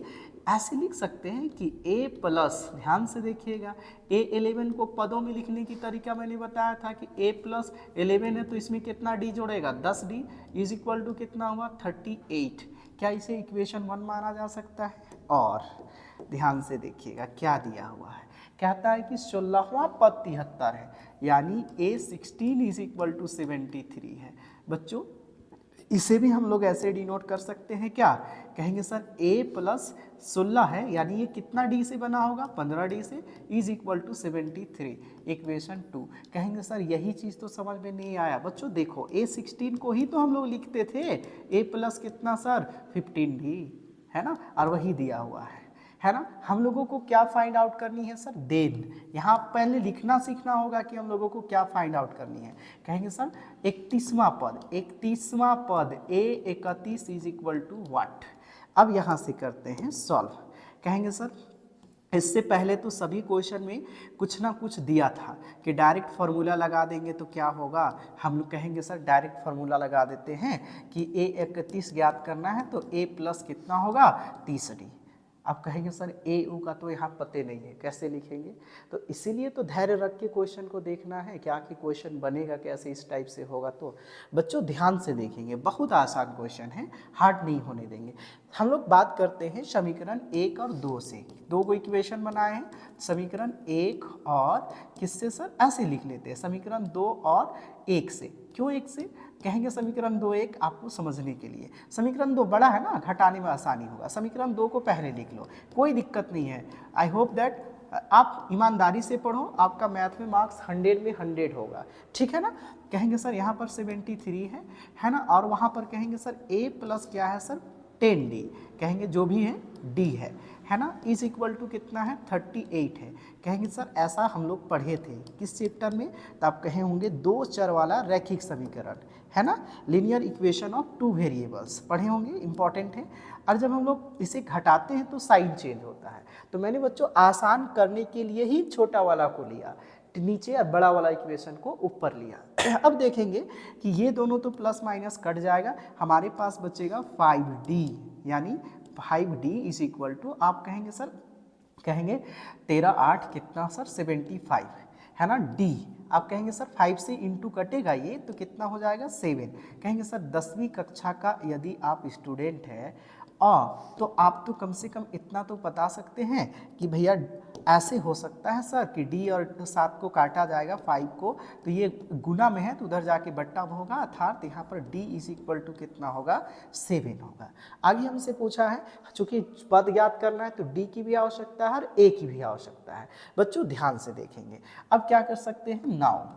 ऐसे लिख सकते हैं कि A प्लस, ध्यान से देखिएगा, A11 को पदों में लिखने की तरीका मैंने बताया था कि A प्लस 11 है तो इसमें कितना D जोड़ेगा, 10D इज इक्वल टू कितना हुआ, 38। क्या इसे इक्वेशन 1 माना जा सकता है। और ध्यान से देखिएगा क्या दिया हुआ है, कहता है कि 16वां पद 73 है, यानी A16 इज इक्वल टू 73 है। बच्चों इसे भी हम लोग ऐसे डिनोट कर सकते हैं, क्या कहेंगे सर, A प्लस 16 है यानी ये कितना D से बना होगा, 15D से, इज इक्वल टू 73, इक्वेशन 2। कहेंगे सर यही चीज़ तो समझ में नहीं आया। बच्चों देखो A16 को ही तो हम लोग लिखते थे A प्लस कितना सर, 15D, है ना, और वही दिया हुआ है ना। हम लोगों को क्या फाइंड आउट करनी है सर, देन। यहाँ पहले लिखना सीखना होगा कि हम लोगों को क्या फाइंड आउट करनी है। कहेंगे सर 31वां पद, 31वां पद A31 is equal to what. अब यहाँ से करते हैं सॉल्व। कहेंगे सर इससे पहले तो सभी क्वेश्चन में कुछ ना कुछ दिया था कि डायरेक्ट फार्मूला लगा देंगे तो क्या होगा। हम लोग कहेंगे सर डायरेक्ट फार्मूला लगा देते हैं कि A31 ज्ञात करना है तो A प्लस कितना होगा, 30D। आप कहेंगे सर ए यू का तो यहाँ पते नहीं है, कैसे लिखेंगे। तो इसीलिए तो धैर्य रख के क्वेश्चन को देखना है क्या कि क्वेश्चन बनेगा कैसे, इस टाइप से होगा। तो बच्चों ध्यान से देखेंगे, बहुत आसान क्वेश्चन है, हार्ड नहीं होने देंगे। हम लोग बात करते हैं समीकरण 1 और 2 से। 2 को इक्वेशन बनाए हैं, समीकरण 1 और किससे सर, ऐसे लिख लेते हैं समीकरण 2 और 1 से। क्यों 1 से, कहेंगे समीकरण 2 1 आपको समझने के लिए। समीकरण 2 बड़ा है ना, घटाने में आसानी होगा। समीकरण 2 को पहले लिख लो, कोई दिक्कत नहीं है। आई होप दैट आप ईमानदारी से पढ़ो, आपका मैथ में मार्क्स 100 में 100 होगा, ठीक है ना। कहेंगे सर यहाँ पर 73 है ना, और वहाँ पर कहेंगे सर A प्लस क्या है सर, 10D, कहेंगे जो भी है D है ना, इज इक्वल टू कितना है, 38 है। कहेंगे सर ऐसा हम लोग पढ़े थे किस चैप्टर में, तो आप कहे होंगे 2 चर वाला रैखिक समीकरण, है ना, लीनियर इक्वेशन ऑफ 2 वेरिएबल्स पढ़े होंगे, इंपॉर्टेंट है। और जब हम लोग इसे घटाते हैं तो साइन चेंज होता है। तो मैंने बच्चों आसान करने के लिए ही छोटा वाला को लिया, नीचे और बड़ा वाला इक्वेशन को ऊपर लिया। अब देखेंगे कि ये दोनों तो प्लस माइनस कट जाएगा, हमारे पास बचेगा 5D, यानी 5D इज इक्वल टू, आप कहेंगे सर, कहेंगे 13 8 कितना सर, 75, है ना। D आप कहेंगे सर 5 से इंटू कटेगा ये तो कितना हो जाएगा, 7। कहेंगे सर 10वीं कक्षा का यदि आप स्टूडेंट हैं तो आप तो कम से कम इतना तो बता सकते हैं कि भैया ऐसे हो सकता है सर कि D और 7 को काटा जाएगा 5 को, तो ये गुना में है तो उधर जाके बट्टा होगा, अर्थात यहाँ पर D इज इक्वल टू कितना होगा, 7 होगा। आगे हमसे पूछा है, चूंकि पद ज्ञात करना है तो D की भी आवश्यकता है और A की भी आवश्यकता है। बच्चों ध्यान से देखेंगे, अब क्या कर सकते हैं, नाउ,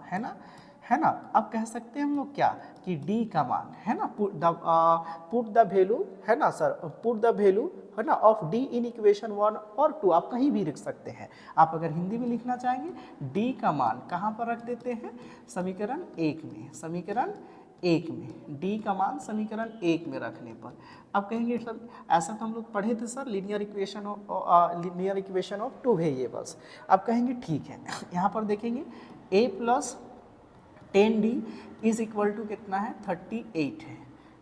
है ना, अब कह सकते हैं हम लोग क्या कि D का मान, है ना, पुट द वैल्यू, है ना सर, पुट द वैल्यू, है ना, ऑफ D इन इक्वेशन 1 और 2, आप कहीं भी लिख सकते हैं। आप अगर हिंदी में लिखना चाहेंगे D का मान कहाँ पर रख देते हैं, समीकरण 1 में, समीकरण 1 में D का मान समीकरण 1 में रखने पर। अब कहेंगे सर ऐसा तो हम लोग पढ़े थे sir, linear equation of 2 variables. अब कहेंगे ठीक है, यहाँ पर देखेंगे A plus 10D is equal to कितना है, 38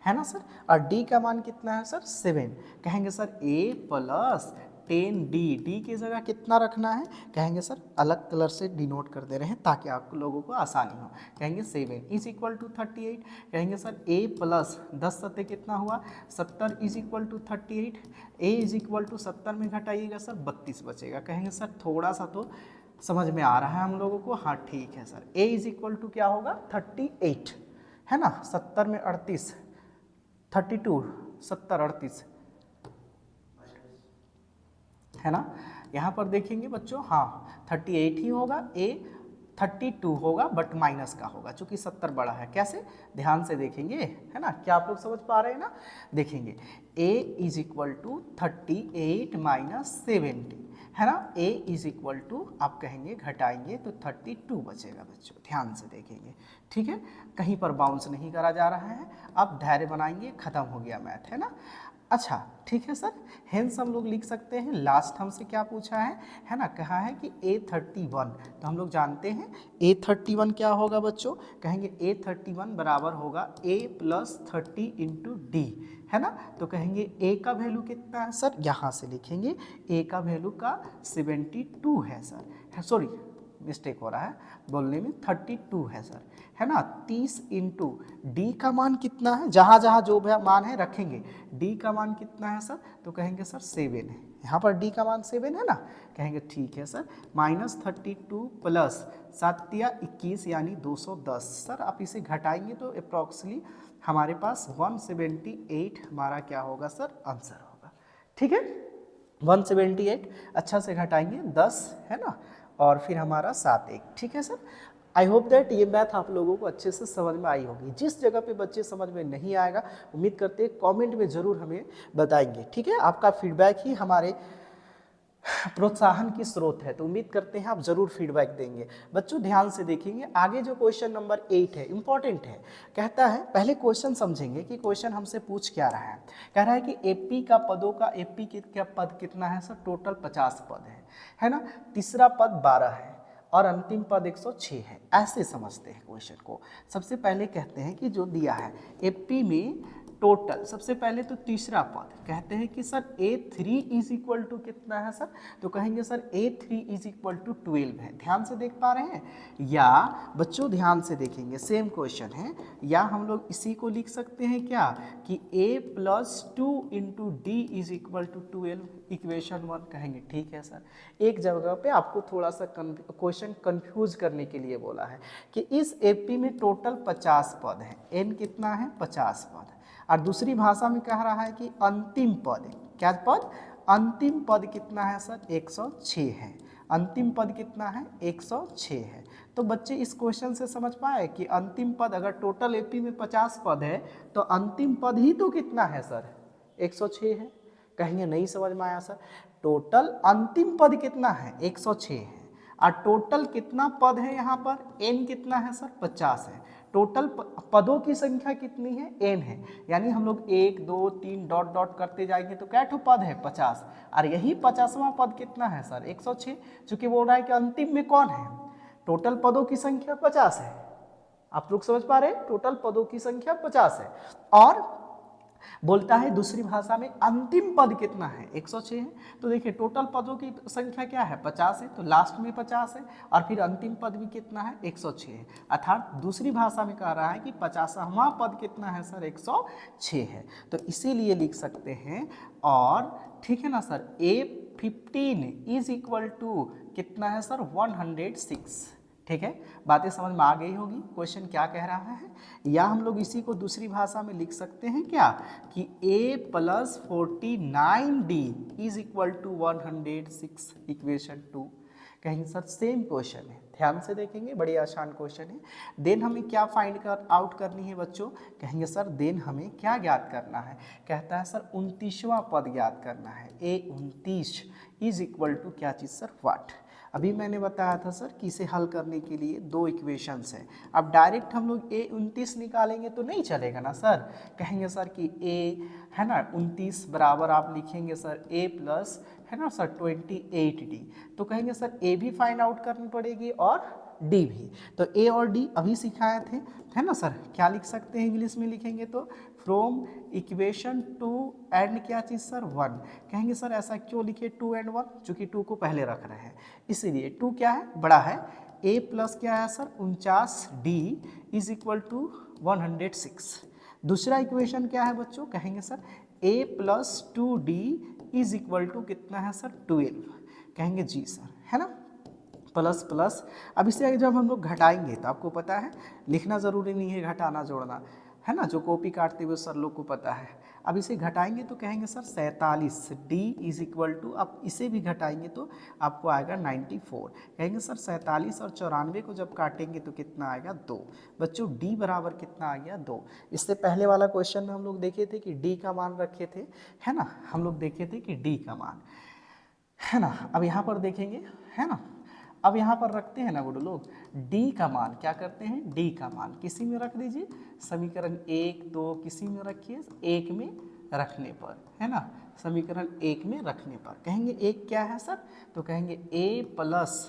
है ना सर, और D का मान कितना है सर, 7। कहेंगे sir A plus 10D, D की जगह कितना रखना है, कहेंगे सर अलग कलर से डिनोट कर दे रहे हैं ताकि आप लोगों को आसानी हो। कहेंगे 7 इज इक्वल टू 38, कहेंगे सर a प्लस 10 सत्ते कितना हुआ 70 is equal to 38, a is equal to 70 में घटाइएगा सर 32 बचेगा। कहेंगे सर थोड़ा सा तो समझ में आ रहा है हम लोगों को, हाँ ठीक है sir. a is equal to क्या होगा 38 है ना, 70 में 38, 32 70 38 है ना। यहाँ पर देखेंगे बच्चों, हाँ 38 ही होगा, a 32 होगा बट माइनस का होगा चूंकि 70 बड़ा है। कैसे, ध्यान से देखेंगे है ना, क्या आप लोग समझ पा रहे हैं ना। देखेंगे a is equal to 38 minus 70 है ना, a इज इक्वल टू आप कहेंगे घटाएंगे तो 32 बचेगा बच्चों, ध्यान से देखेंगे। ठीक है, कहीं पर बाउंस नहीं करा जा रहा है, अब धैर्य बनाएंगे, खत्म हो गया मैथ है ना। अच्छा ठीक है सर, हेंस हम लोग लिख सकते हैं, लास्ट हमसे क्या पूछा है ना, कहा है कि A31, तो हम लोग जानते हैं A31 क्या होगा बच्चों, कहेंगे A31 बराबर होगा A प्लस 30 इंटू डी है ना। तो कहेंगे A का वैल्यू कितना है सर, यहाँ से लिखेंगे A का वैल्यू का 72 है सर, सॉरी मिस्टेक हो रहा है बोलने में, 32 है सर है ना। 30 इंटू डी का मान कितना है, जहाँ जहाँ जो भी मान है रखेंगे, डी का मान कितना है सर, तो कहेंगे सर 7 है, यहाँ पर डी का मान 7 है ना। कहेंगे ठीक है सर, माइनस 32 प्लस 7 या 21 यानी 210 सर, आप इसे घटाएंगे तो अप्रॉक्सली हमारे पास 178 हमारा क्या होगा सर, आंसर होगा। ठीक है 178, अच्छा से घटाएंगे 10 है ना, और फिर हमारा 7 1। ठीक है सर, आई होप दैट ये मैथ आप लोगों को अच्छे से समझ में आई होगी। जिस जगह पे बच्चे समझ में नहीं आएगा, उम्मीद करते हैं कमेंट में ज़रूर हमें बताएंगे। ठीक है, आपका फीडबैक ही हमारे प्रोत्साहन की स्रोत है, तो उम्मीद करते हैं आप जरूर फीडबैक देंगे। बच्चों ध्यान से देखेंगे, आगे जो क्वेश्चन नंबर 8 है इंपॉर्टेंट है। कहता है, पहले क्वेश्चन समझेंगे कि क्वेश्चन हमसे पूछ क्या रहा है। कह रहा है कि एपी का पदों का एपी का पद कितना है सर, टोटल 50 पद है ना, तीसरा पद 12 है और अंतिम पद 106 है। ऐसे समझते हैं क्वेश्चन को। सबसे पहले कहते हैं कि जो दिया है एपी में टोटल, सबसे पहले तो तीसरा पद कहते हैं कि sir A3 is equal to कितना है सर, तो कहेंगे sir A3 is equal to 12 है। ध्यान से देख पा रहे हैं, या बच्चों ध्यान से देखेंगे सेम क्वेश्चन है, या हम लोग इसी को लिख सकते हैं क्या कि A plus 2 into D is equal to 12, equation 1। कहेंगे ठीक है सर, एक जगह पे आपको थोड़ा सा क्वेश्चन कंफ्यूज करने के लिए बोला है कि इस एपी में टोटल 50 पद है, एन कितना है 50 पद, और दूसरी भाषा में कह रहा है कि अंतिम पद, क्या पद, अंतिम पद कितना है सर 106 है, अंतिम पद कितना है 106 है। तो बच्चे इस क्वेश्चन से समझ पाए कि अंतिम पद, अगर टोटल एपी में 50 पद है तो अंतिम पद ही तो कितना है सर 106 है। कहेंगे नहीं समझ में आया सर, टोटल अंतिम पद कितना है 106 है, और टोटल कितना पद है यहाँ पर, एन कितना है सर 50 है, टोटल पदों की संख्या कितनी है, एन है, यानी हम लोग 1 2 3 डॉट डॉट करते जाएंगे तो क्या ठो पद है 50, और यही 50वां पद कितना है सर 106, चूंकि बोल रहा है कि अंतिम में कौन है, टोटल पदों की संख्या 50 है। आप लोग समझ पा रहे हैं, टोटल पदों की संख्या 50 है, और बोलता है दूसरी भाषा में अंतिम पद कितना है 106 है। तो देखिए टोटल पदों की संख्या क्या है 50 है, तो लास्ट में 50 है, और फिर अंतिम पद भी कितना है 106 है, अर्थात दूसरी भाषा में कह रहा है कि 50वां पद कितना है सर 106 है। तो इसीलिए लिख सकते हैं, और ठीक है ना sir, A15 is equal to कितना है सर 106। ठीक है, बातें समझ में आ गई होगी क्वेश्चन क्या कह रहा है। या हम लोग इसी को दूसरी भाषा में लिख सकते हैं क्या कि A plus 49D is equal to 106, equation 2। कहेंगे सर सेम क्वेश्चन है, ध्यान से देखेंगे, बड़ी आसान क्वेश्चन है। देन हमें क्या फाइंड आउट करनी है बच्चों, कहेंगे सर देन हमें क्या ज्ञात करना है, कहता है सर 29वां पद ज्ञात करना है। A29 इज इक्वल टू क्या चीज़ सर, वाट। अभी मैंने बताया था सर कि इसे हल करने के लिए 2 इक्वेशंस हैं। अब डायरेक्ट हम लोग A29 निकालेंगे तो नहीं चलेगा ना सर, कहेंगे सर कि A है ना 29 बराबर आप लिखेंगे सर A प्लस है ना सर 28D, तो कहेंगे सर A भी फाइंड आउट करनी पड़ेगी और D भी। तो A और D अभी सिखाए थे है ना सर, क्या लिख सकते हैं इंग्लिश में लिखेंगे तो फ्रॉम इक्वेशन 2 एंड क्या चीज़ सर 1। कहेंगे सर ऐसा क्यों लिखे 2 एंड 1, चूंकि 2 को पहले रख रहे हैं इसीलिए। 2 क्या है, बड़ा है। a प्लस क्या है sir 49d is equal to 106। दूसरा इक्वेशन क्या है बच्चों, कहेंगे sir a plus 2d is equal to कितना है सर 12। कहेंगे जी सर, है ना, प्लस प्लस। अब इसे आगे जब हम लोग घटाएंगे तो आपको पता है लिखना ज़रूरी नहीं है, घटाना जोड़ना, है ना, जो कॉपी काटते हुए सर लोग को पता है। अब इसे घटाएंगे तो कहेंगे sir 47d is equal to, अब इसे भी घटाएंगे तो आपको आएगा 94। कहेंगे सर 47 और 94 को जब काटेंगे तो कितना आएगा 2। बच्चों d बराबर कितना आ गया 2। इससे पहले वाला क्वेश्चन में हम लोग देखे थे कि d का मान रखे थे, है ना, हम लोग देखे थे कि d का मान, है ना। अब यहाँ पर देखेंगे, है ना, अब यहाँ पर रखते हैं ना वो लोग d का मान, क्या करते हैं d का मान किसी में रख दीजिए, समीकरण 1 2 किसी में रखिए, 1 में रखने पर, है ना, समीकरण 1 में रखने पर कहेंगे 1 क्या है सर, तो कहेंगे a plus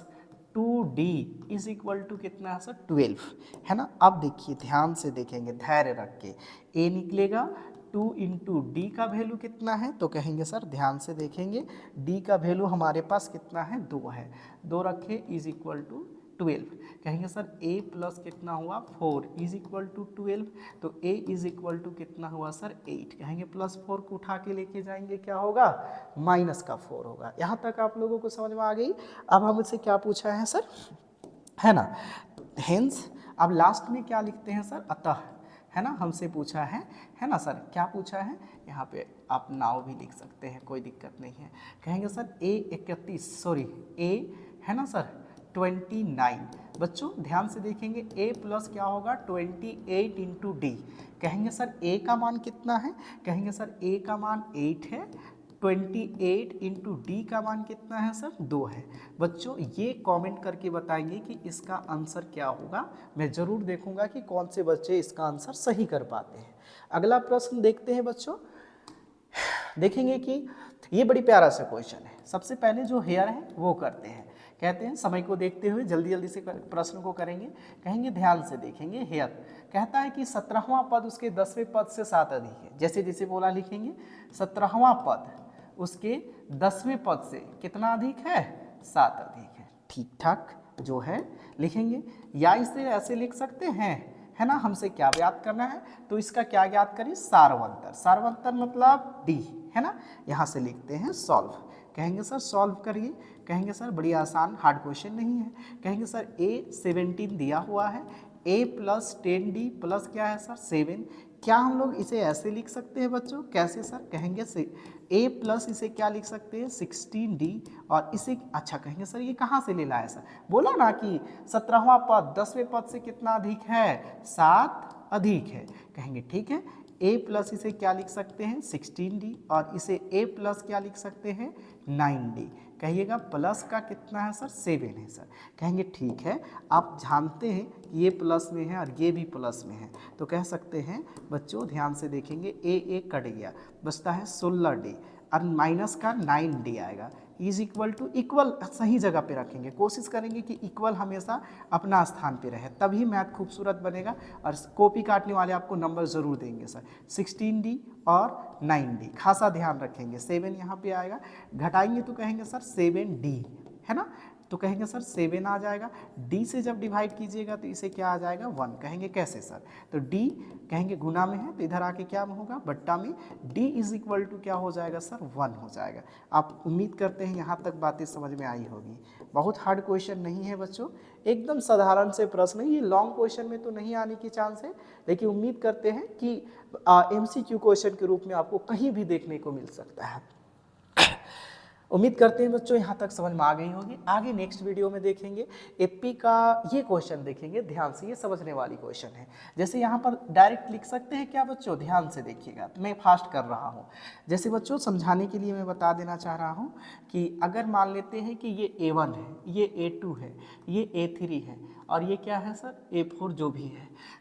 2d is equal to कितना है सर 12, है ना। अब देखिए ध्यान से देखेंगे, धैर्य रख के, a निकलेगा 2 इंटू डी का वैल्यू कितना है, तो कहेंगे सर ध्यान से देखेंगे d का वैल्यू हमारे पास कितना है 2 है, 2 रखे इज इक्वल टू 12। कहेंगे सर a प्लस कितना हुआ 4 इज इक्वल टू 12, तो a इज इक्वल टू कितना हुआ सर 8। कहेंगे प्लस 4 को उठा के लेके जाएंगे क्या होगा, माइनस का 4 होगा। यहाँ तक आप लोगों को समझ में आ गई। अब हमसे क्या पूछा है सर, है ना, हेंस। अब लास्ट में क्या लिखते हैं सर, अतः, है ना, हमसे पूछा है ना सर, क्या पूछा है, यहाँ पे आप नाव भी लिख सकते हैं, कोई दिक्कत नहीं है। कहेंगे सर a, है ना सर 29। बच्चों ध्यान से देखेंगे a प्लस क्या होगा 28 इंटू डी। कहेंगे सर a का मान कितना है, कहेंगे सर a का मान 8 है, 28 इंटू डी का मान कितना है सर 2 है। बच्चों ये कमेंट करके बताएंगे कि इसका आंसर क्या होगा, मैं ज़रूर देखूंगा कि कौन से बच्चे इसका आंसर सही कर पाते हैं। अगला प्रश्न देखते हैं बच्चों, देखेंगे कि ये बड़ी प्यारा सा क्वेश्चन है। सबसे पहले जो हेयर है वो करते हैं, कहते हैं समय को देखते हुए जल्दी जल्दी से प्रश्न को करेंगे। कहेंगे ध्यान से देखेंगे, हेयर कहता है कि 17वां पद उसके 10वें पद से 7 अधिक है। जैसे जैसे बोला लिखेंगे 17वां पद उसके 10वें पद से कितना अधिक है 7 अधिक है। ठीक ठाक जो है लिखेंगे, या इसे ऐसे लिख सकते हैं, है ना, हमसे क्या ज्ञात करना है, तो इसका क्या ज्ञात करें, सारवंतर। सारवंतर मतलब डी, है ना, यहाँ से लिखते हैं सॉल्व। कहेंगे सर सॉल्व करिए, कहेंगे सर बड़ी आसान, हार्ड क्वेश्चन नहीं है। कहेंगे सर a 17 दिया हुआ है, a प्लस 10d प्लस क्या है सर 7। क्या हम लोग इसे ऐसे लिख सकते हैं बच्चों, कैसे सर, कहेंगे a प्लस इसे क्या लिख सकते हैं 16d, और इसे अच्छा कहेंगे सर ये कहाँ से ले लाया सर, बोला ना कि 17वां पद 10वें पद से कितना अधिक है 7 अधिक है। कहेंगे ठीक है, a प्लस इसे क्या लिख सकते हैं 16d, और इसे a प्लस क्या लिख सकते हैं 9d। कहिएगा प्लस का कितना है सर 7 है सर। कहेंगे ठीक है, आप जानते हैं कि ये प्लस में है और ये भी प्लस में है, तो कह सकते हैं बच्चों ध्यान से देखेंगे a कट गया, बचता है 16d और माइनस का 9d आएगा, इज इक्वल टू, इक्वल सही जगह पे रखेंगे, कोशिश करेंगे कि इक्वल हमेशा अपना स्थान पे रहे, तभी मैथ खूबसूरत बनेगा। और कॉपी काटने वाले आपको नंबर ज़रूर देंगे सर, 16d और 9d खासा ध्यान रखेंगे। 7 यहाँ पे आएगा, घटाएंगे तो कहेंगे सर 7d, है ना, तो कहेंगे सर 7 आ जाएगा। d से जब डिवाइड कीजिएगा तो इसे क्या आ जाएगा 1। कहेंगे कैसे सर, तो d कहेंगे गुना में है तो इधर आके क्या होगा बट्टा में, d इज इक्वल टू क्या हो जाएगा सर 1 हो जाएगा। आप उम्मीद करते हैं यहाँ तक बातें समझ में आई होगी। बहुत हार्ड क्वेश्चन नहीं है बच्चों, एकदम साधारण से प्रश्न है, ये लॉन्ग क्वेश्चन में तो नहीं आने की चांस है, लेकिन उम्मीद करते हैं कि MCQ क्वेश्चन के रूप में आपको कहीं भी देखने को मिल सकता है। उम्मीद करते हैं बच्चों यहाँ तक समझ में आ गई होगी। आगे नेक्स्ट वीडियो में देखेंगे एपी का ये क्वेश्चन देखेंगे, ध्यान से, ये समझने वाली क्वेश्चन है। जैसे यहाँ पर डायरेक्ट लिख सकते हैं क्या बच्चों, ध्यान से देखिएगा, मैं फास्ट कर रहा हूँ। जैसे बच्चों समझाने के लिए मैं बता देना चाह रहा हूँ कि अगर मान लेते हैं कि ये A1 है, ये A2 है, ये A3 है, और ये क्या है सर A4 जो भी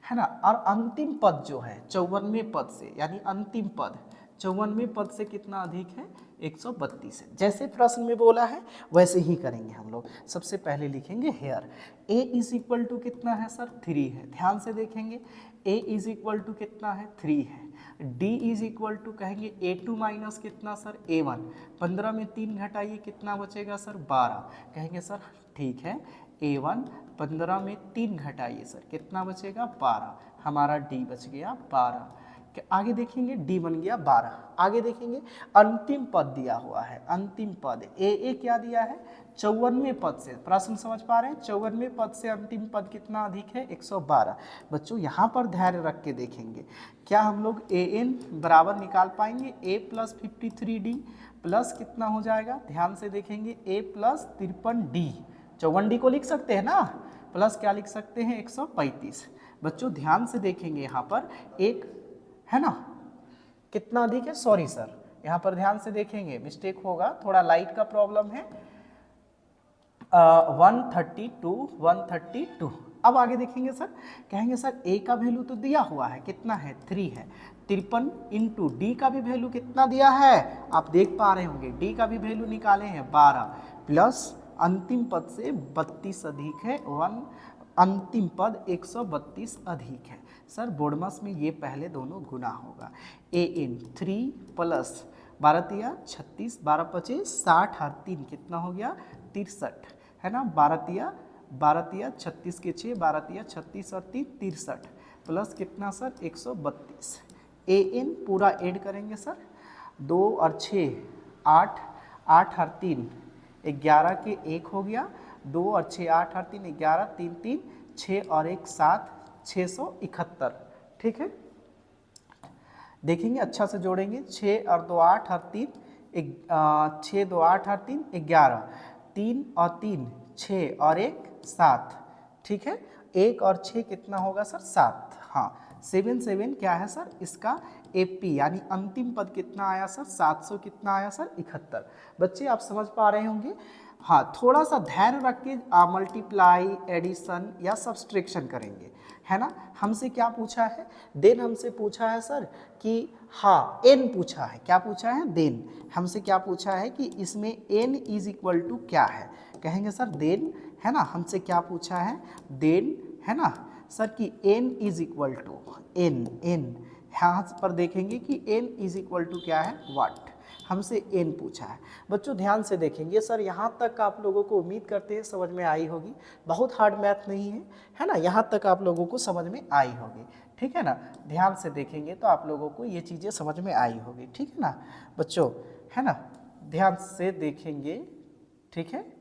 है ना, और अंतिम पद जो है 54वें पद से, यानी अंतिम पद 54वें पद से कितना अधिक है, 132 है। जैसे प्रश्न में बोला है वैसे ही करेंगे हम लोग। सबसे पहले लिखेंगे here a is equal to कितना है सर, 3 है। ध्यान से देखेंगे a इज इक्वल टू कितना है, 3 है। d इज इक्वल टू कहेंगे a2 माइनस कितना सर, a1। 15 में 3 घटाइए कितना बचेगा सर, 12। कहेंगे सर ठीक है, a1 15 में 3 घटाइए सर कितना बचेगा, 12। हमारा d बच गया 12। आगे देखेंगे d बन गया 12। आगे देखेंगे अंतिम पद दिया हुआ है, अंतिम पद ए क्या दिया है, 54वें पद से। प्रश्न समझ पा रहे हैं, 54वें पद से अंतिम पद कितना अधिक है, 112। बच्चों यहाँ पर धैर्य रख के देखेंगे, क्या हम लोग an बराबर निकाल पाएंगे, a प्लस 53d प्लस कितना हो जाएगा, ध्यान से देखेंगे a प्लस 53d, 54d को लिख सकते हैं ना, प्लस क्या लिख सकते हैं, 135। बच्चों ध्यान से देखेंगे यहाँ पर एक है ना, कितना अधिक है, सॉरी सर यहाँ पर ध्यान से देखेंगे, मिस्टेक होगा, थोड़ा लाइट का प्रॉब्लम है। 132। अब आगे देखेंगे सर, कहेंगे सर a का वैल्यू तो दिया हुआ है, कितना है, 3 है। 53 इंटू डी का भी वैल्यू कितना दिया है, आप देख पा रहे होंगे, डी का भी वैल्यू निकाले हैं 12, प्लस अंतिम पद से 32 अधिक है, अंतिम पद 132 अधिक है। सर बोर्डमस में ये पहले दोनों गुना होगा, an 3 प्लस 12 तिया 36, 12 25 60 और 3 कितना हो गया, 63 है ना। 12 तिया 36 के 6, 12 तिया 36 और 3 63 प्लस कितना सर, 132। an पूरा ऐड करेंगे सर, 2 और 6 8, 8 और 3 11 के 1 हो गया, 2 और 6 8 और 3 11, 3 3 6 और 1 7, 671। ठीक है, देखेंगे अच्छा से जोड़ेंगे, 6 और 2 8 और 3 6 2 8 और 3 11, 3 और 3 6 और 1 7। ठीक है, 1 और 6 कितना होगा सर, 7। हाँ 7 क्या है सर, इसका एपी यानी अंतिम पद कितना आया सर, 700 कितना आया सर, 71। बच्चे आप समझ पा रहे होंगे। हाँ थोड़ा सा धैर्य रख के मल्टीप्लाई, एडिशन या सब्सट्रैक्शन करेंगे, है ना। हमसे क्या पूछा है, देन हमसे पूछा है सर कि हाँ n पूछा है, क्या पूछा है, देन हमसे क्या पूछा है कि इसमें n इज इक्वल टू क्या है। कहेंगे सर देन, है ना, हमसे क्या पूछा है, देन, है ना सर कि n is equal to n यहाँ पर देखेंगे कि n इज इक्वल टू क्या है, वाट। हमसे n पूछा है। बच्चों ध्यान से देखेंगे सर, यहाँ तक आप लोगों को उम्मीद करते हैं समझ में आई होगी, बहुत हार्ड मैथ नहीं है ना, यहाँ तक आप लोगों को समझ में आई होगी। ठीक है ना, ध्यान से देखेंगे तो आप लोगों को ये चीज़ें समझ में आई होगी। ठीक है ना बच्चों, है ना, ध्यान से देखेंगे। ठीक है,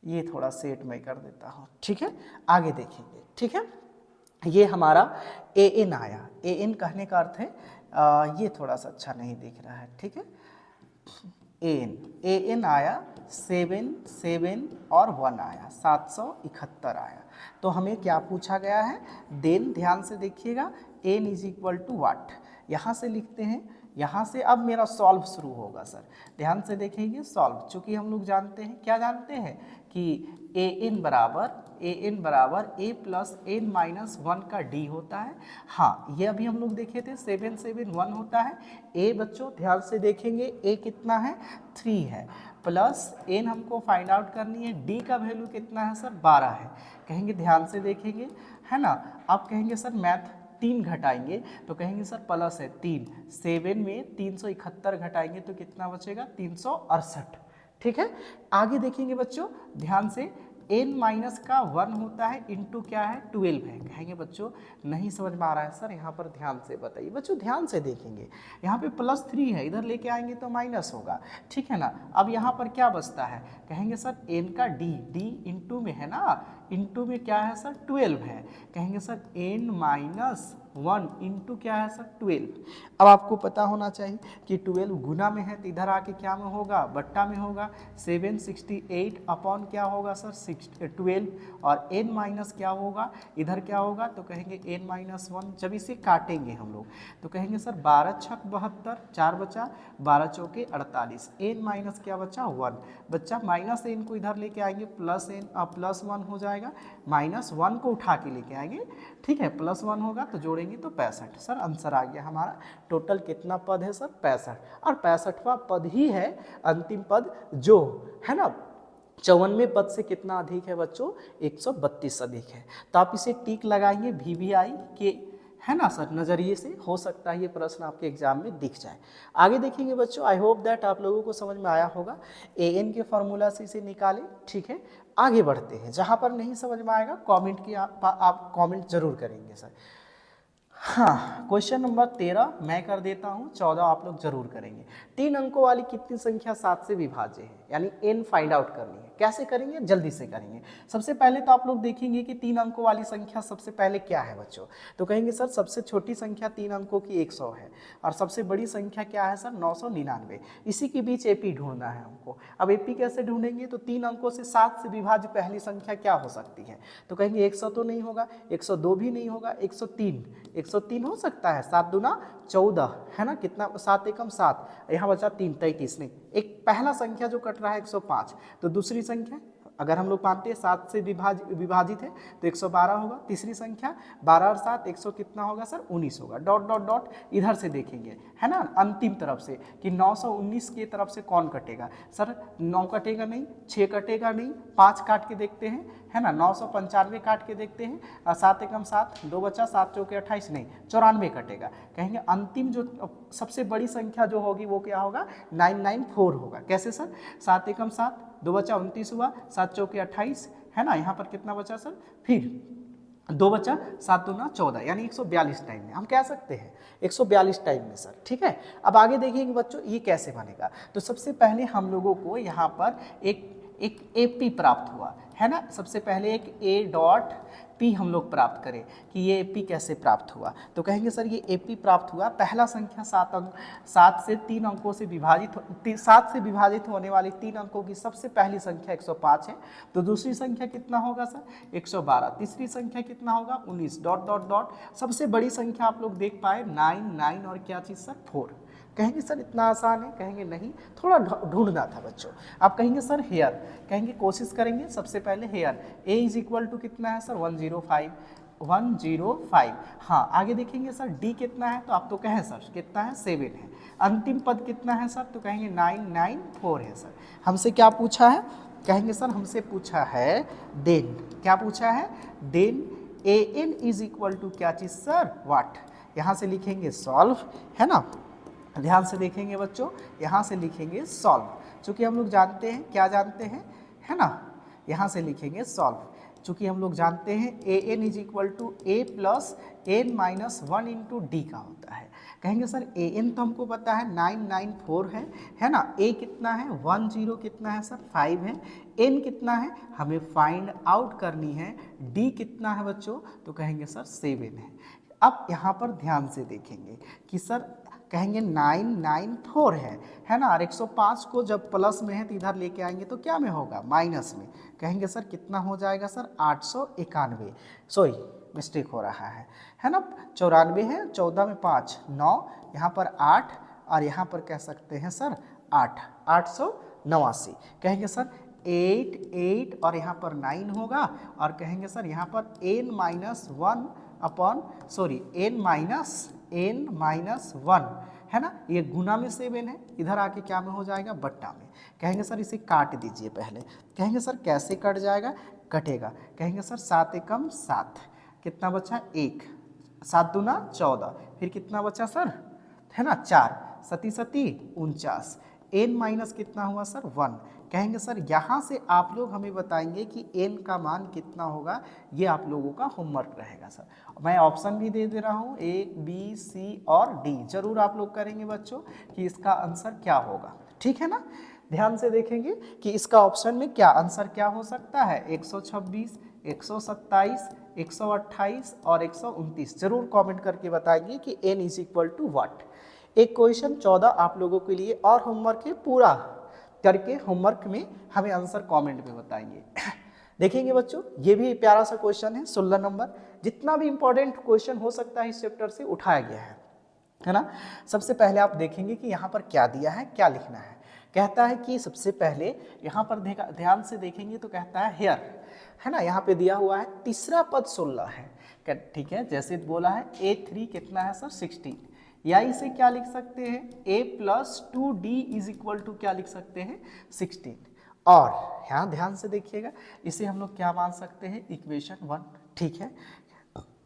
ये थोड़ा सेट मैं कर देता हूँ। ठीक है, आगे देखेंगे। ठीक है, ये हमारा an आया, an कहने का अर्थ है ये थोड़ा सा अच्छा नहीं दिख रहा है। ठीक है, an आया 7 और 1 आया, 771 आया। तो हमें क्या पूछा गया है, देन ध्यान से देखिएगा, n इज इक्वल टू वाट, यहाँ से लिखते हैं, यहाँ से अब मेरा सॉल्व शुरू होगा सर। ध्यान से देखेंगे, सॉल्व, चूँकि हम लोग जानते हैं, क्या जानते हैं कि an बराबर a प्लस n माइनस 1 का d होता है। हाँ ये अभी हम लोग देखे थे, 7 7 1 होता है। a बच्चों ध्यान से देखेंगे, a कितना है, 3 है, प्लस n हमको फाइंड आउट करनी है, d का वैल्यू कितना है सर, 12 है। कहेंगे ध्यान से देखेंगे, है ना, आप कहेंगे सर मैथ 3 घटाएंगे तो कहेंगे सर प्लस है 3, 7 में 371 घटाएंगे तो कितना बचेगा, 368। ठीक है, आगे देखेंगे बच्चों, ध्यान से, n माइनस का 1 होता है इंटू क्या है, 12 है। कहेंगे बच्चों नहीं समझ में आ रहा है सर, यहाँ पर ध्यान से बताइए। बच्चों ध्यान से देखेंगे, यहाँ पे प्लस 3 है, इधर लेके आएंगे तो माइनस होगा। ठीक है ना, अब यहाँ पर क्या बचता है, कहेंगे सर n का d इंटू में है ना, इंटू में क्या है सर, 12 है। कहेंगे सर n माइनस 1 इंटू क्या है सर, 12। अब आपको पता होना चाहिए कि 12 गुना में है तो इधर आके क्या में होगा, बट्टा में होगा। 768 अपॉन क्या होगा सर, 12, और n माइनस क्या होगा, इधर क्या होगा, तो कहेंगे n माइनस 1। जब इसे काटेंगे हम लोग तो कहेंगे सर 12 छक 72, 4 बचा, 12 चौके 48, n माइनस क्या बचा, 1 बच्चा, माइनस n को इधर लेके आएंगे, प्लस 1 हो जाएगा, माइनस 1 को उठा के लेके आएंगे ठीक है, +1 होगा तो जोड़ेंगे तो 65। सर आंसर आ गया हमारा। टोटल कितना पद है सर? 65। और 65वां पद ही है अंतिम पद, जो है ना 54वें पद से कितना अधिक है बच्चों? 132 अधिक है। तो आप इसे टिक लगाएंगे VVI के, है ना सर, नज़रिए से। हो सकता है ये प्रश्न आपके एग्जाम में दिख जाए। आगे देखेंगे बच्चों, आई होप दैट आप लोगों को समझ में आया होगा। AN के फॉर्मूला से इसे निकालें, ठीक है। आगे बढ़ते हैं, जहाँ पर नहीं समझ में आएगा कमेंट की आप कमेंट जरूर करेंगे सर। हाँ, क्वेश्चन नंबर 13 मैं कर देता हूँ, 14 आप लोग जरूर करेंगे। 3 अंकों वाली कितनी संख्या 7 से विभाज्य है, यानी n फाइंड आउट करनी है। कैसे करेंगे? जल्दी से करेंगे। सबसे पहले तो आप लोग देखेंगे कि 3 अंकों वाली संख्या सबसे पहले क्या है बच्चों। तो कहेंगे सर सबसे छोटी संख्या 3 अंकों की 100 है, और सबसे बड़ी संख्या क्या है सर? 999। इसी के बीच AP ढूंढना है हमको। अब AP कैसे ढूंढेंगे? तो 3 अंकों से 7 से विभाज्य पहली संख्या क्या हो सकती है? तो कहेंगे 100 तो नहीं होगा, 102 भी नहीं होगा, 103 हो सकता है। 7 दूना 14, है ना, कितना? 7 एकम 7, यहाँ बचा 3, 33 नहीं। एक पहला संख्या जो कट रहा है 105, तो दूसरी संख्या अगर हम लोग मानते हैं 7 से विभाजित है तो 112 होगा। तीसरी संख्या 12 और 7 100 कितना होगा सर? 19 होगा। डॉट डॉट डॉट इधर से देखेंगे, है ना, अंतिम तरफ से कि 919 की तरफ से कौन कटेगा सर? 9 कटेगा नहीं, 6 कटेगा नहीं, 5 काट के देखते हैं, है ना, 995 काट के देखते हैं, और 7 एकम 7, 2 बचा, 7 चौके 28 नहीं, 94 कटेगा। कहेंगे अंतिम जो सबसे बड़ी संख्या जो होगी वो क्या होगा? 994 होगा। कैसे सर? 7 एकम 7, 2 बचा 29 हुआ, 7 चौके 28, है ना, यहाँ पर कितना बचा सर? फिर 2 बचा, 7 दूना 14, यानी 142 टाइम में हम कह सकते हैं 142 टाइम में सर, ठीक है। अब आगे देखिएगा बच्चों ये कैसे बनेगा। तो सबसे पहले हम लोगों को यहाँ पर एक AP प्राप्त हुआ, है ना। सबसे पहले एक A.P हम लोग प्राप्त करें कि ये AP कैसे प्राप्त हुआ। तो कहेंगे सर ये AP प्राप्त हुआ, पहला संख्या 7 से 3 अंकों से विभाजित, 7 से विभाजित होने वाली 3 अंकों की सबसे पहली संख्या 105 है। तो दूसरी संख्या कितना होगा सर? 112। तीसरी संख्या कितना होगा? 19। डॉट डॉट डॉट सबसे बड़ी संख्या आप लोग देख पाए 9 और क्या चीज़ सर? 4। कहेंगे सर इतना आसान है, कहेंगे नहीं, थोड़ा ढूंढना था बच्चों। आप कहेंगे सर हेयर, कहेंगे कोशिश करेंगे। सबसे पहले here A is equal to कितना है सर? 105। हाँ, आगे देखेंगे सर D कितना है? तो आप तो कहें सर कितना है? 7 है। अंतिम पद कितना है सर? तो कहेंगे 994 है सर। हमसे क्या पूछा है? कहेंगे सर हमसे पूछा है देन, क्या पूछा है? Then AN is equal to क्या चीज़ सर? वाट। यहाँ से लिखेंगे सॉल्व, है ना, ध्यान से देखेंगे बच्चों, यहाँ से लिखेंगे सॉल्व। चूँकि हम लोग जानते हैं, क्या जानते हैं, है ना, यहाँ से लिखेंगे सॉल्व। चूँकि हम लोग जानते हैं AN is equal to A plus N minus 1 into D का होता है। कहेंगे सर AN तो हमको पता है 994 है ना। A कितना है? 10 कितना है सर? 5 है। N कितना है? हमें फाइंड आउट करनी है। D कितना है बच्चों? तो कहेंगे सर 7 है। अब यहाँ पर ध्यान से देखेंगे कि सर कहेंगे 994 है ना, और 105 को जब प्लस में है तो इधर लेके आएंगे तो क्या में होगा? माइनस में। कहेंगे सर कितना हो जाएगा सर? 891, सॉरी मिस्टेक हो रहा है ना, 94 है, 14 में 5 9, यहाँ पर 8, और यहाँ पर कह सकते हैं सर 8, 889। कहेंगे सर 8 और यहाँ पर 9 होगा, और कहेंगे सर यहाँ पर n minus 1 upon n minus 1, है ना, ये गुना में 7 है, इधर आके क्या में हो जाएगा? बट्टा में। कहेंगे सर इसे काट दीजिए पहले। कहेंगे सर कैसे कट जाएगा? कटेगा। कहेंगे सर 7 एकम 7, कितना बचा? 1, 7 दूना 14, फिर कितना बचा सर? है ना 4, 7 7 49, n माइनस कितना हुआ सर? 1। कहेंगे सर यहाँ से आप लोग हमें बताएंगे कि n का मान कितना होगा, ये आप लोगों का होमवर्क रहेगा सर। मैं ऑप्शन भी दे रहा हूँ A, B, C और D, जरूर आप लोग करेंगे बच्चों कि इसका आंसर क्या होगा, ठीक है ना। ध्यान से देखेंगे कि इसका ऑप्शन में क्या आंसर क्या हो सकता है? 126, 127, 128 और 129। जरूर कमेंट करके बताएंगे कि n is equal to what. एक क्वेश्चन 14 आप लोगों के लिए और होमवर्क है, पूरा करके होमवर्क में हमें आंसर कमेंट में बताएंगे। देखेंगे बच्चों ये भी प्यारा सा क्वेश्चन है, 16 नंबर। जितना भी इंपॉर्टेंट क्वेश्चन हो सकता है इस चैप्टर से उठाया गया है ना। सबसे पहले आप देखेंगे कि यहाँ पर क्या दिया है, क्या लिखना है। कहता है कि सबसे पहले यहाँ पर ध्यान से देखेंगे तो कहता है हेयर, है ना, यहाँ पे दिया हुआ है तीसरा पद 16 है। ठीक है, जैसे बोला है A3 कितना है सर 16, या इसे क्या लिख सकते हैं A+2D इज इक्वल टू क्या लिख सकते हैं 16। और यहाँ ध्यान से देखिएगा, इसे हम लोग क्या मान सकते हैं इक्वेशन 1, ठीक है।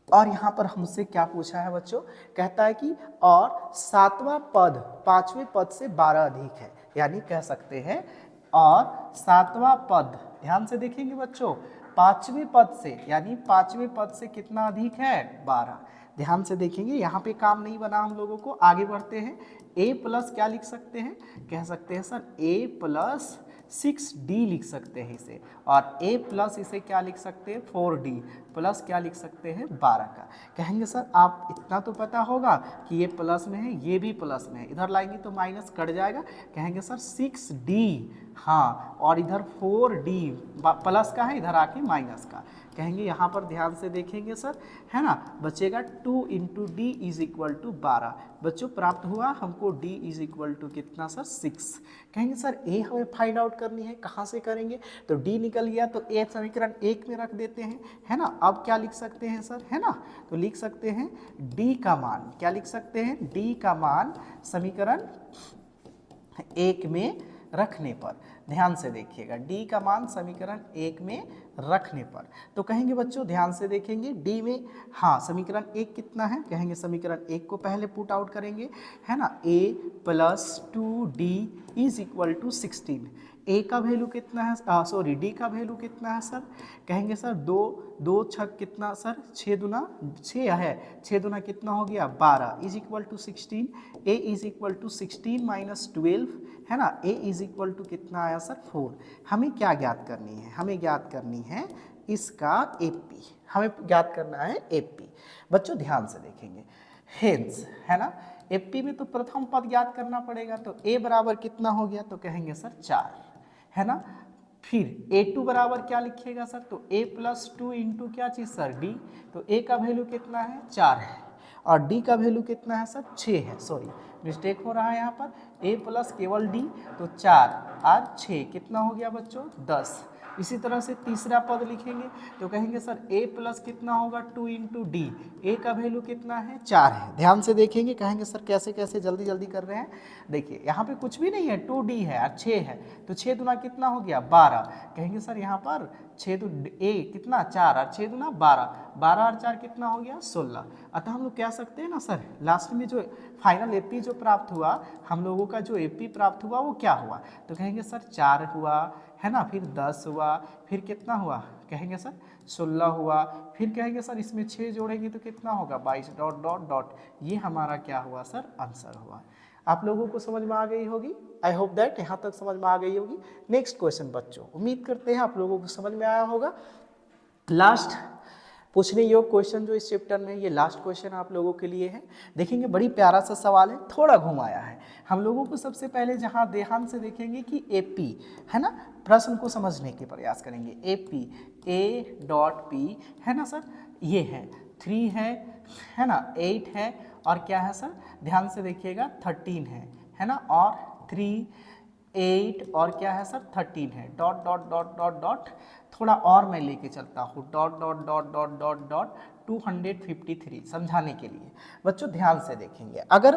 और यहाँ पर हमसे क्या पूछा है बच्चों, कहता है कि और 7वां पद 5वें पद से 12 अधिक है, यानी कह सकते हैं और 7वां पद, ध्यान से देखेंगे बच्चों, 5वें पद से, यानी 5वें पद से कितना अधिक है 12। ध्यान से देखेंगे, यहाँ पे काम नहीं बना हम लोगों को, आगे बढ़ते हैं। A प्लस क्या लिख सकते हैं, कह सकते हैं सर A+6D लिख सकते हैं इसे, और A प्लस इसे क्या लिख सकते हैं 4D प्लस क्या लिख सकते हैं 12 का। कहेंगे सर आप इतना तो पता होगा कि ये प्लस में है, ये भी प्लस में है, इधर लाएंगे तो माइनस कट जाएगा। कहेंगे सर 6D, हाँ, और इधर 4D प्लस का है, इधर आके माइनस का। कहेंगे यहाँ पर ध्यान से देखेंगे सर, है ना, बचेगा 2 × D इज इक्वल टू 12। बच्चों प्राप्त हुआ हमको D इज इक्वल टू कितना सर 6। कहेंगे सर A हमें फाइंड आउट करनी है, कहाँ से करेंगे, तो D निकल गया तो A समीकरण 1 में रख देते हैं, है ना। अब क्या लिख सकते हैं सर, है ना, तो लिख सकते हैं D का मान, क्या लिख सकते हैं D का मान समीकरण 1 में रखने पर, ध्यान से देखिएगा D का मान समीकरण 1 में रखने पर, तो कहेंगे बच्चों ध्यान से देखेंगे D में, हाँ, समीकरण 1 कितना है, कहेंगे समीकरण 1 को पहले पुट आउट करेंगे, है ना। A+2D is equal to 16। A का वैल्यू कितना है, सॉरी D का वैल्यू कितना है सर, कहेंगे सर 2 छक कितना सर 6 दूना 6 है, 6 दूना कितना हो गया 12 is equal to 16। A is equal to 16 - 12, है ना। A इज इक्वल टू कितना आया सर 4। हमें क्या ज्ञात करनी है, हमें ज्ञात करनी है इसका AP, हमें ज्ञात करना है AP। बच्चों ध्यान से देखेंगे, हेंस, है ना, AP में तो प्रथम पद ज्ञात करना पड़ेगा, तो A बराबर कितना हो गया, तो कहेंगे सर 4, है ना। फिर A2 बराबर क्या लिखिएगा सर, तो A+2 इंटू क्या चीज़ सर D, तो A का वैल्यू कितना है 4 है, और D का वैल्यू कितना है सर 6 है, सॉरी मिस्टेक हो रहा है यहाँ पर, A प्लस केवल D, तो 4 और 6 कितना हो गया बच्चों 10। इसी तरह से तीसरा पद लिखेंगे तो कहेंगे सर A प्लस कितना होगा 2 × D, A का वैल्यू कितना है 4 है। ध्यान से देखेंगे, कहेंगे सर कैसे कैसे जल्दी जल्दी कर रहे हैं, देखिए यहाँ पे कुछ भी नहीं है, 2D है और 6 है, तो 6 दूना कितना हो गया 12। कहेंगे सर यहाँ पर 6 दू A कितना 4 और 6 दूना 12, 12 और 4 कितना हो गया 16। अतः हम लोग कह सकते हैं ना सर, लास्ट में जो फाइनल AP जो प्राप्त हुआ, हम लोगों का जो AP प्राप्त हुआ वो क्या हुआ, तो कहेंगे सर 4 हुआ, है ना, फिर 10 हुआ, फिर कितना हुआ, कहेंगे सर 16 हुआ, फिर कहेंगे सर इसमें 6 जोड़ेंगे तो कितना होगा 22 डॉट डॉट डॉट, ये हमारा क्या हुआ सर आंसर हुआ। आप लोगों को समझ में आ गई होगी, आई होप दैट यहाँ तक समझ में आ गई होगी। नेक्स्ट क्वेश्चन बच्चों, उम्मीद करते हैं आप लोगों को समझ में आया होगा। लास्ट पूछने योग्य क्वेश्चन जो इस चैप्टर में, ये लास्ट क्वेश्चन आप लोगों के लिए है। देखेंगे बड़ी प्यारा सा सवाल है, थोड़ा घुमाया है हम लोगों को। सबसे पहले जहां ध्यान से देखेंगे कि AP, है ना, प्रश्न को समझने के प्रयास करेंगे। AP A.P, है ना सर, ये है 3 है ना, 8 है, और क्या है सर, ध्यान से देखिएगा 13 है ना, और 3 8 और क्या है सर 13 है, dot dot dot dot dot, थोड़ा और मैं लेके चलता हूँ, dot dot dot dot dot dot 253 समझाने के लिए। बच्चों ध्यान से देखेंगे, अगर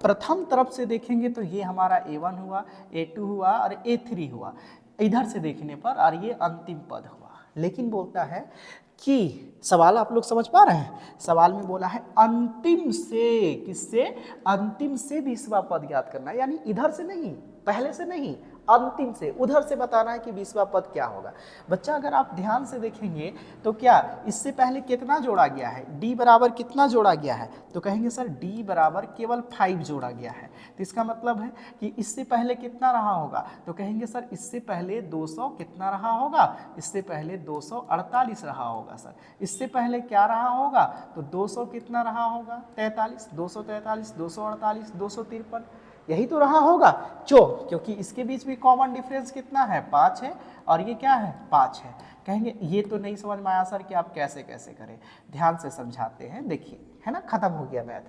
प्रथम तरफ से देखेंगे तो ये हमारा A1 हुआ, A2 हुआ और A3 हुआ, इधर से देखने पर, और ये अंतिम पद हुआ। लेकिन बोलता है कि सवाल आप लोग समझ पा रहे हैं, सवाल में बोला है अंतिम से, किससे, अंतिम से 20वां पद ज्ञात करना है, यानी इधर से नहीं, पहले से नहीं, अंतिम से, उधर से बताना है कि 20वां पद क्या होगा। बच्चा अगर आप ध्यान से देखेंगे तो क्या इससे पहले कितना जोड़ा गया है, D बराबर कितना जोड़ा गया है, तो कहेंगे सर D बराबर केवल 5 जोड़ा गया है। तो इसका मतलब है कि इससे पहले कितना रहा होगा, तो कहेंगे सर इससे पहले 200 कितना रहा होगा, इससे पहले 248 रहा होगा सर। इससे पहले क्या रहा होगा, तो 200 कितना रहा होगा 43, 243, 248, 253, यही तो रहा होगा। क्योंकि इसके बीच में कॉमन डिफरेंस कितना है 5 है, और ये क्या है 5 है। कहेंगे ये तो नहीं समझ में आया सर कि आप कैसे कैसे करें, ध्यान से समझाते हैं। देखिए, है ना, खत्म हो गया मैथ।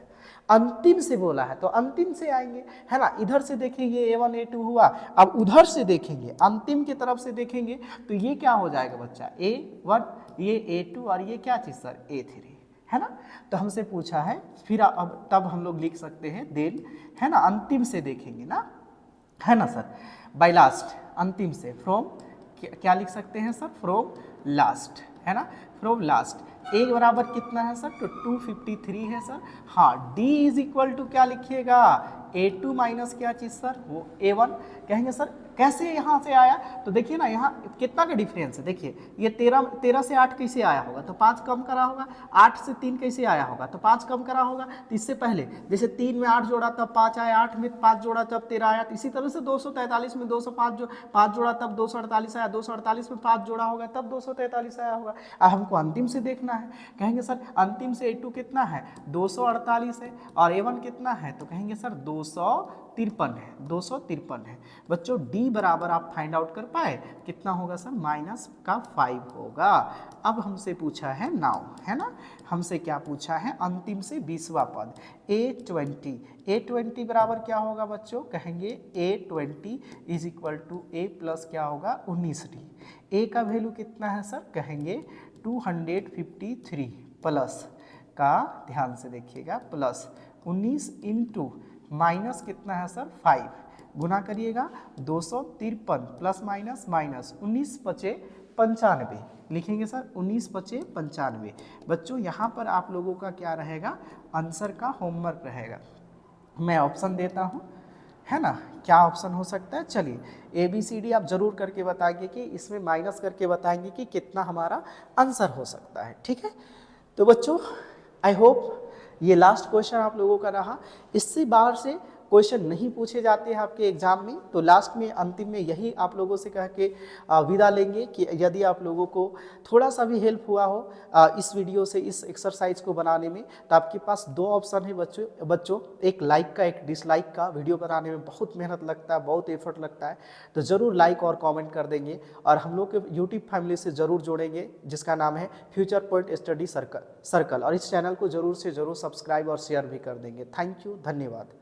अंतिम से बोला है तो अंतिम से आएंगे, है ना, इधर से देखेंगे A1 A2 हुआ, अब उधर से देखेंगे, अंतिम की तरफ से देखेंगे तो ये क्या हो जाएगा बच्चा A1, ये A2 और ये क्या चीज सर A3। है ना। तो हमसे पूछा है, फिर अब तब हम लोग लिख सकते हैं देन, है ना, अंतिम से देखेंगे ना, है ना सर, बाय लास्ट, अंतिम से, फ्रॉम, क्या लिख सकते हैं सर, फ्रॉम लास्ट, है ना, फ्रॉम लास्ट। ए बराबर कितना है सर, तो 253 है सर। हाँ, डी इज इक्वल टू क्या लिखिएगा, A2 माइनस क्या चीज़ सर, वो A1। कहेंगे सर कैसे यहाँ से आया, तो देखिए ना यहाँ कितना का डिफरेंस है, देखिए ये 13 से 8 कैसे आया होगा, तो 5 कम करा होगा, 8 से 3 कैसे आया होगा, तो 5 कम करा होगा। तो इससे पहले जैसे 3 में 8 जोड़ा तब 5 आया, 8 में 5 जोड़ा तब 13 आया, तो इसी तरह से 243 में 5 जोड़ा तब 248 आया, 248 में 5 जोड़ा होगा तब 243 आया होगा। अब हमको अंतिम से देखना है, कहेंगे सर अंतिम से A2 कितना है, 248 है, और A1 कितना है, तो कहेंगे सर 253 है, 253 है। बच्चों डी बराबर आप फाइंड आउट कर पाए, कितना होगा सर, -5 होगा। अब हमसे पूछा है नाउ, है ना, हमसे क्या पूछा है, अंतिम से 20वां पद A20 बराबर क्या होगा बच्चों, कहेंगे A20 is equal to A plus क्या होगा 19D। A का वैल्यू कितना है सर, कहेंगे 253 प्लस का, ध्यान से देखिएगा, प्लस 19 इंटू माइनस कितना है सर 5, गुना करिएगा 253 प्लस माइनस माइनस 19 पचे 95 लिखेंगे सर, 19 पचे 95। बच्चों यहाँ पर आप लोगों का क्या रहेगा, आंसर का होमवर्क रहेगा। मैं ऑप्शन देता हूँ, है ना, क्या ऑप्शन हो सकता है, चलिए ABCD आप जरूर करके बताएंगे कि इसमें माइनस करके बताएंगे कि कितना हमारा आंसर हो सकता है, ठीक है। तो बच्चों आई होप ये लास्ट क्वेश्चन आप लोगों का रहा, इससे बाहर से क्वेश्चन नहीं पूछे जाते हैं आपके एग्जाम में। तो लास्ट में अंतिम में यही आप लोगों से कह के विदा लेंगे कि यदि आप लोगों को थोड़ा सा भी हेल्प हुआ हो इस वीडियो से, इस एक्सरसाइज को बनाने में, तो आपके पास 2 ऑप्शन है बच्चों, एक लाइक का, एक डिसलाइक का। वीडियो बनाने में बहुत मेहनत लगता है, बहुत एफर्ट लगता है, तो ज़रूर लाइक और कॉमेंट कर देंगे, और हम लोग के यूट्यूब फैमिली से ज़रूर जोड़ेंगे जिसका नाम है फ्यूचर पॉइंट स्टडी सर्कल, और इस चैनल को ज़रूर से ज़रूर सब्सक्राइब और शेयर भी कर देंगे। थैंक यू, धन्यवाद।